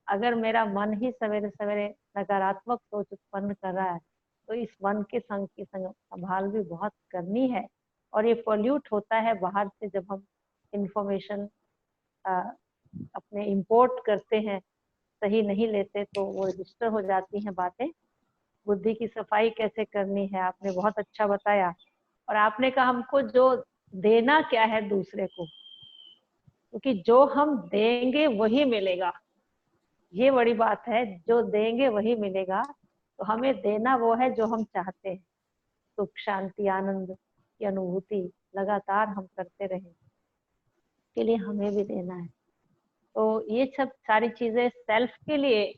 अगर मेरा मन ही सवेरे सवेरे नकारात्मक सोच उत्पन्न कर रहा है तो इस मन के संग की संभाल भी बहुत करनी है। और ये पोल्यूट होता है बाहर से, जब हम इंफॉर्मेशन अपने इंपोर्ट करते हैं, सही नहीं लेते तो वो रजिस्टर हो जाती हैं बातें। बुद्धि की सफाई कैसे करनी है आपने बहुत अच्छा बताया। और आपने कहा हमको जो देना क्या है दूसरे को, क्योंकि जो हम देंगे वही मिलेगा। ये बड़ी बात है, जो देंगे वही मिलेगा। तो हमें देना वो है जो हम चाहते हैं, सुख शांति आनंद की अनुभूति लगातार हम करते रहें, के लिए हमें भी देना है। तो ये सब सारी चीजें सेल्फ के लिए,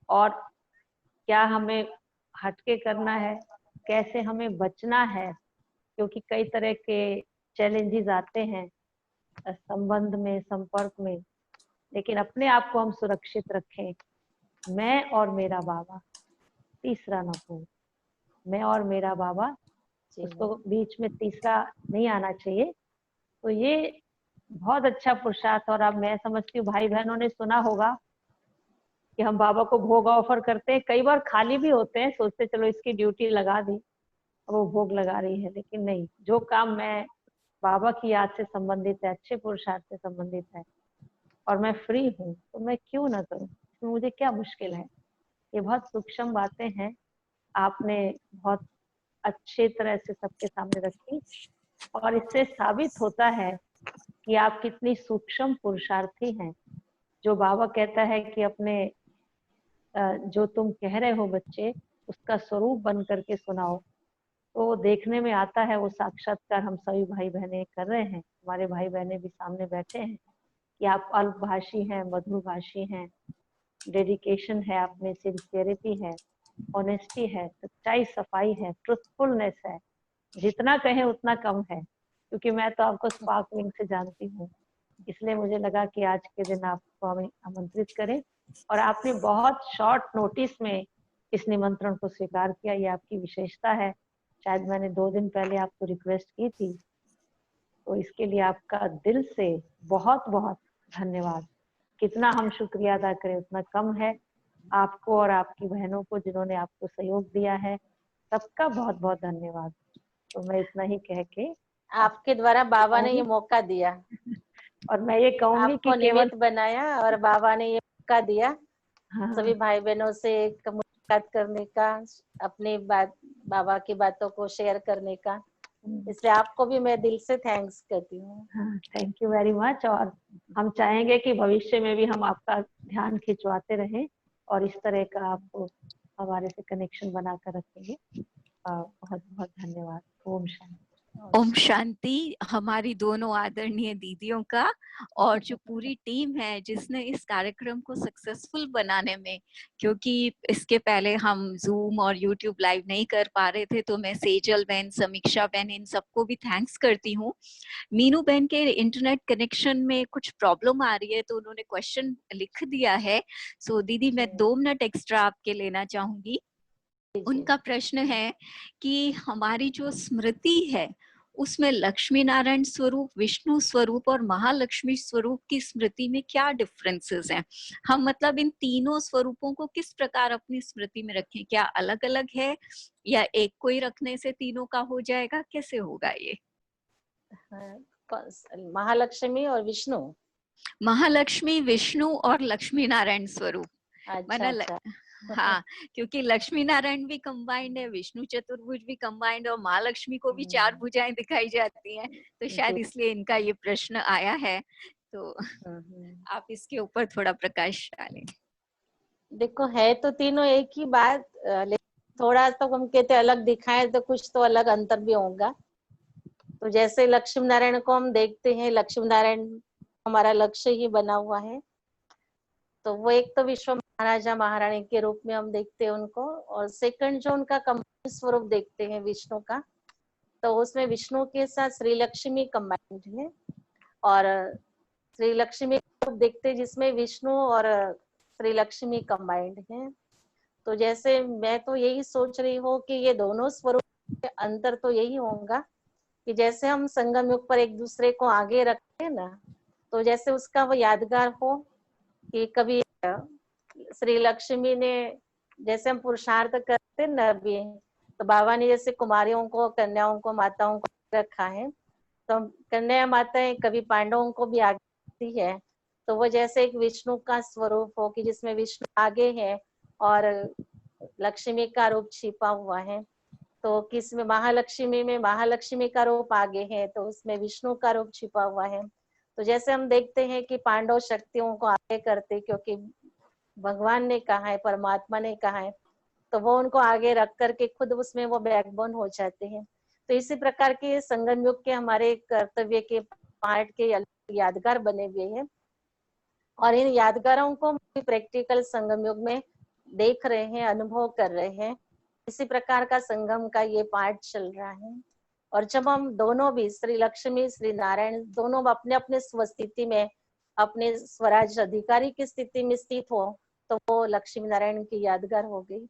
और क्या हमें हटके करना है, कैसे हमें बचना है, क्योंकि कई तरह के चैलेंजेस आते हैं संबंध में, संपर्क में, लेकिन अपने आप को हम सुरक्षित रखें। मैं और मेरा बाबा, तीसरा ना हो, मैं और मेरा बाबा, उसको बीच में तीसरा नहीं आना चाहिए। तो ये बहुत अच्छा पुरुषार्थ। और अब मैं समझती हूँ भाई बहनों ने सुना होगा कि हम बाबा को भोग ऑफर करते हैं, कई बार खाली भी होते हैं, सोचते चलो इसकी ड्यूटी लगा दी, वो भोग लगा रही है, लेकिन नहीं, जो काम मैं बाबा की याद से संबंधित है, अच्छे पुरुषार्थ से संबंधित है और मैं फ्री हूँ, तो मैं क्यों ना करूँ, इसमें मुझे क्या मुश्किल है। ये बहुत सूक्ष्म बातें हैं, आपने बहुत अच्छे तरह से सबके सामने रखी। और इससे साबित होता है कि आप कितनी सूक्ष्म पुरुषार्थी हैं। जो बाबा कहता है कि अपने जो तुम कह रहे हो बच्चे, उसका स्वरूप बन करके सुनाओ, तो देखने में आता है वो साक्षात्कार हम सभी भाई बहने कर रहे हैं। हमारे भाई बहने भी सामने बैठे हैं कि आप अल्पभाषी हैं, मधुरभाषी हैं, डेडिकेशन है, आप में सिंसियरिटी है, ऑनेस्टी है, सच्चाई सफाई है, ट्रुथफुलनेस है। जितना कहें उतना कम है, क्योंकि मैं तो आपको स्पार्क विंग से जानती हूँ। इसलिए मुझे लगा कि आज के दिन आपको हमें आमंत्रित करें, और आपने बहुत शॉर्ट नोटिस में इस निमंत्रण को स्वीकार किया। ये आपकी विशेषता है। शायद मैंने 2 दिन पहले आपको रिक्वेस्ट की थी, तो इसके लिए आपका दिल से बहुत बहुत धन्यवाद। कितना हम शुक्रिया अदा करें उतना कम है। आपको और आपकी बहनों को जिन्होंने आपको सहयोग दिया है, सबका बहुत बहुत धन्यवाद। तो मैं इतना ही कह के आपके द्वारा बाबा ने ये मौका दिया, और मैं ये कहूंगी आपको कि केवल निमित्त बनाया और बाबा ने ये मौका दिया हाँ, सभी भाई बहनों से एक मुलाकात करने का, अपनी बात बाबा की बातों को शेयर करने का। इसलिए आपको भी मैं दिल से थैंक्स करती हूँ। हाँ, थैंक यू वेरी मच। और हम चाहेंगे कि भविष्य में भी हम आपका ध्यान खिंचवाते रहें और इस तरह का आपको हमारे से कनेक्शन बनाकर रखेंगे। बहुत बहुत धन्यवाद। ओम शांति। ओम शांति। हमारी दोनों आदरणीय दीदियों का और जो पूरी टीम है जिसने इस कार्यक्रम को सक्सेसफुल बनाने में, क्योंकि इसके पहले हम जूम और यूट्यूब लाइव नहीं कर पा रहे थे, तो मैं सेजल बहन, समीक्षा बहन, इन सबको भी थैंक्स करती हूँ। मीनू बहन के इंटरनेट कनेक्शन में कुछ प्रॉब्लम आ रही है, तो उन्होंने क्वेश्चन लिख दिया है। सो दीदी मैं 2 मिनट एक्स्ट्रा आपके लेना चाहूंगी। उनका प्रश्न है कि हमारी जो स्मृति है उसमें लक्ष्मी नारायण स्वरूप, विष्णु स्वरूप और महालक्ष्मी स्वरूप की स्मृति में क्या डिफरेंसेस हैं? हम मतलब इन तीनों स्वरूपों को किस प्रकार अपनी स्मृति में रखें? क्या अलग अलग है या एक को ही रखने से तीनों का हो जाएगा? कैसे होगा ये? महालक्ष्मी और विष्णु, महालक्ष्मी, विष्णु और लक्ष्मी नारायण स्वरूप। अच्छा अच्छा। हाँ, क्योंकि लक्ष्मी नारायण भी कंबाइंड है, विष्णु चतुर्भुज भी कंबाइंड है और महालक्ष्मी को भी 4 भुजाएं दिखाई जाती हैं, तो शायद इसलिए इनका ये प्रश्न आया है। तो आप इसके ऊपर थोड़ा प्रकाश डालें। देखो, है तो तीनों एक ही बात, लेकिन थोड़ा तो हम कहते अलग दिखाएं तो कुछ तो अलग अंतर भी होगा। तो जैसे लक्ष्मी नारायण को हम देखते हैं, लक्ष्मी नारायण हमारा लक्ष्य ही बना हुआ है, तो वो एक तो विश्व महाराजा महारानी के रूप में हम देखते हैं उनको, और सेकंड जो उनका कंबाइंड स्वरूप देखते हैं विष्णु का, तो उसमें विष्णु के साथ श्री लक्ष्मी कंबाइंड है, और श्री लक्ष्मी स्वरूप देखते हैं जिसमें विष्णु और श्री लक्ष्मी कंबाइंड है। तो जैसे मैं तो यही सोच रही हूँ कि ये दोनों स्वरूप के अंतर तो यही होगा कि जैसे हम संगम युग पर एक दूसरे को आगे रखते हैं ना, तो जैसे उसका वो यादगार हो कि कभी श्री लक्ष्मी ने, जैसे हम पुरुषार्थ करते न अभी, तो बाबा ने जैसे कुमारियों को, कन्याओं को, माताओं को रखा है, तो कन्या माताएं कभी पांडवों को भी आगे रखती है, तो वो जैसे एक विष्णु का स्वरूप हो कि जिसमें विष्णु आगे है और लक्ष्मी का रूप छिपा हुआ है। तो किसमें महालक्ष्मी में महालक्ष्मी का रूप आगे है, तो उसमें विष्णु का रूप छिपा हुआ है। तो जैसे हम देखते हैं कि पांडव शक्तियों को आगे करते, क्योंकि भगवान ने कहा है, परमात्मा ने कहा है, तो वो उनको आगे रख करके खुद उसमें वो बैकबोन हो जाते हैं। तो इसी प्रकार के संगम युग के हमारे कर्तव्य के पार्ट के यादगार बने हुए हैं, और इन यादगारों को प्रैक्टिकल संगम युग में देख रहे हैं, अनुभव कर रहे हैं। इसी प्रकार का संगम का ये पार्ट चल रहा है। और जब हम दोनों भी, श्री लक्ष्मी, श्री नारायण, दोनों अपने अपने स्वस्थिति में, अपने स्वराज अधिकारी की स्थिति में स्थित हो, तो वो लक्ष्मी नारायण की यादगार हो गई।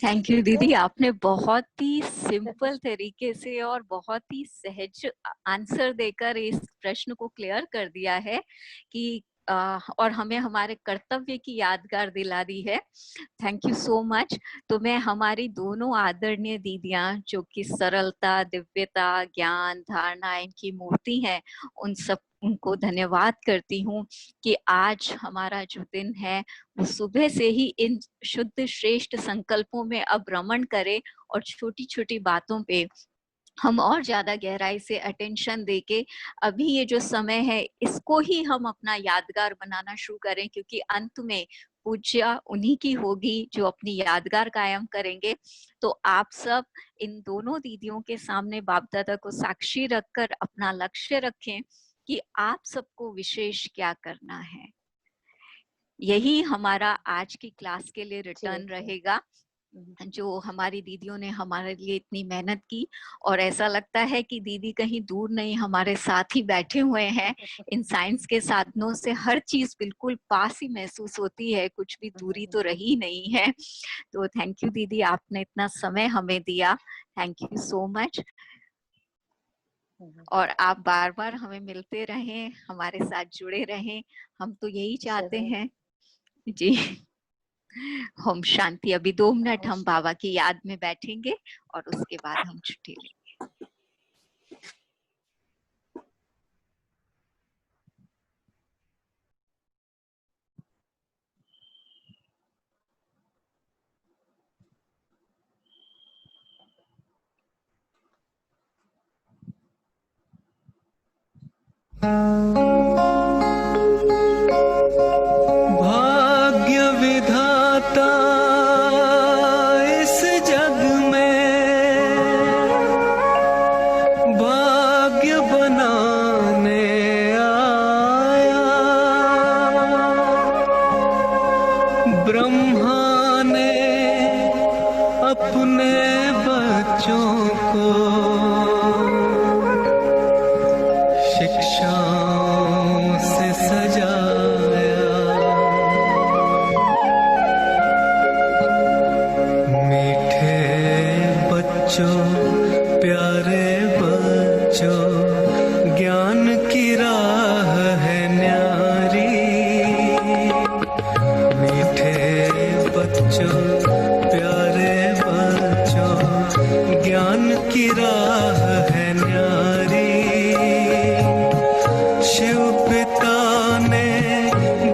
थैंक यू दीदी, आपने बहुत ही सिंपल तरीके से और बहुत ही सहज आंसर देकर इस प्रश्न को क्लियर कर दिया है कि और हमें हमारे कर्तव्य की यादगार दिला दी है। Thank you so much. तो मैं हमारी दोनों आदरणीय दीदियां जो कि सरलता, दिव्यता, ज्ञान, धारणा इनकी मूर्ति हैं, उन सब उनको धन्यवाद करती हूँ कि आज हमारा जो दिन है वो सुबह से ही इन शुद्ध श्रेष्ठ संकल्पों में अब रमण करे और छोटी छोटी बातों पे हम और ज्यादा गहराई से अटेंशन देके अभी ये जो समय है इसको ही हम अपना यादगार बनाना शुरू करें, क्योंकि अंत में पूज्य उन्हीं की होगी जो अपनी यादगार कायम करेंगे। तो आप सब इन दोनों दीदियों के सामने बाप दादा को साक्षी रखकर अपना लक्ष्य रखें कि आप सबको विशेष क्या करना है। यही हमारा आज की क्लास के लिए रिटर्न रहेगा। जो हमारी दीदियों ने हमारे लिए इतनी मेहनत की, और ऐसा लगता है कि दीदी कहीं दूर नहीं, हमारे साथ ही बैठे हुए हैं। इन साइंस के साधनों से हर चीज बिल्कुल पास ही महसूस होती है, कुछ भी दूरी तो रही नहीं है। तो थैंक यू दीदी, आपने इतना समय हमें दिया, थैंक यू सो मच। और आप बार बार हमें मिलते रहें, हमारे साथ जुड़े रहें, हम तो यही चाहते हैं जी। ओम शांति। अभी 2 मिनट हम बाबा की याद में बैठेंगे और उसके बाद हम छुट्टी लेंगे। भाग्य विधाता इस जग में भाग्य बनाने आया। ब्रह्मा ने अपने बच्चों को शिक्षाओं से सजाया। मीठे बच्चों, प्यारे बच्चों, ज्ञान की राह है न्यारी। मीठे बच्चों, प्यारे बच्चों, ज्ञान की राह है न्यारी। शिव पिता ने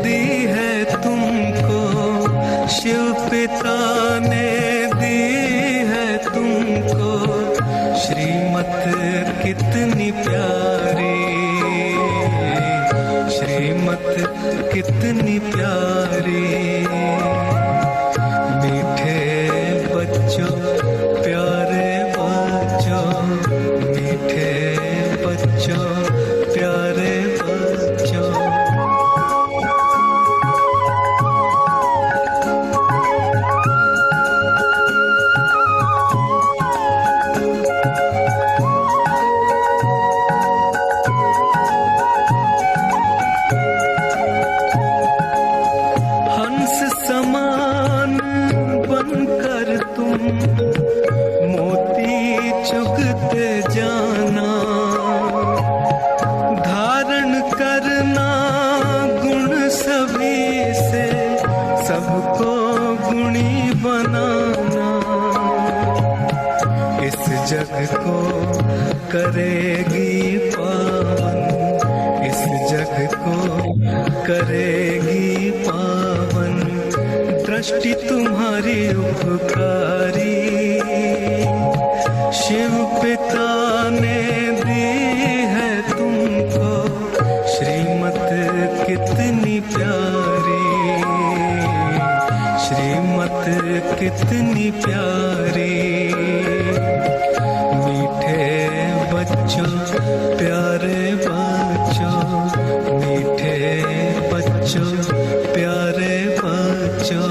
दी है तुमको, शिव पिता ने दी है तुमको श्रीमत कितनी प्यारी, श्रीमत कितनी प्यारी। मीठे बच्चों, प्यारे बच्चों, मीठे बच्चों, प्यारे बच्चों। हंस समान बनकर तुम मोती चुगते जाना। धारण करना गुण सभी से, सबको गुणी बनाना। इस जग को करेगी पावन, इस जग को करेगी पावन। दृष्टि तुम्हारी उपकारी, शिव पिता ने दी है तुमको श्रीमत कितनी प्यारी, श्रीमत कितनी प्यारी। मीठे बच्चों, प्यारे बच्चों, मीठे बच्चों, प्यारे बच्चों।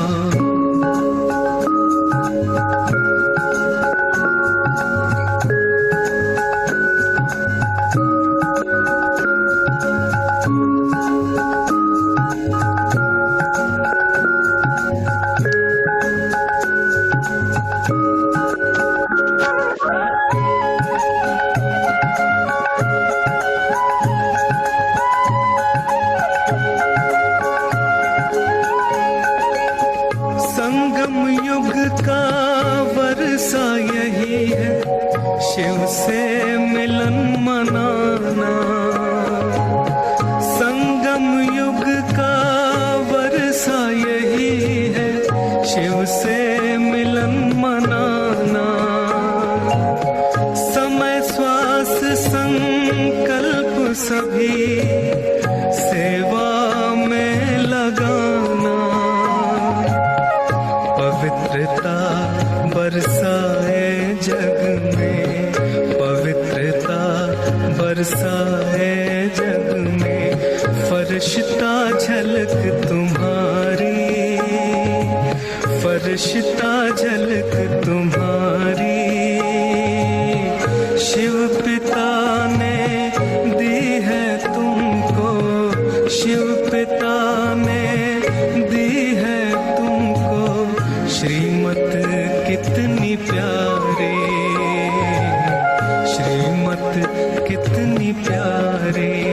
संगम युग का वर्षा यही है, शिव से मिलन मनाना। संगम युग का वर्षा यही है, शिव से मिलन मनाना। समय श्वास संकल्प सभी सेवा में लगाना। पवित्रता बरसाए जग में, पवित्रता बरसाए जग में। फरिश्ता झलक तुम्हारी, फरिश्ता झलक शिव पिता ने दी है तुमको, शिव पिता ने दी है तुमको श्रीमत कितनी प्यारी, श्रीमत कितनी प्यारी।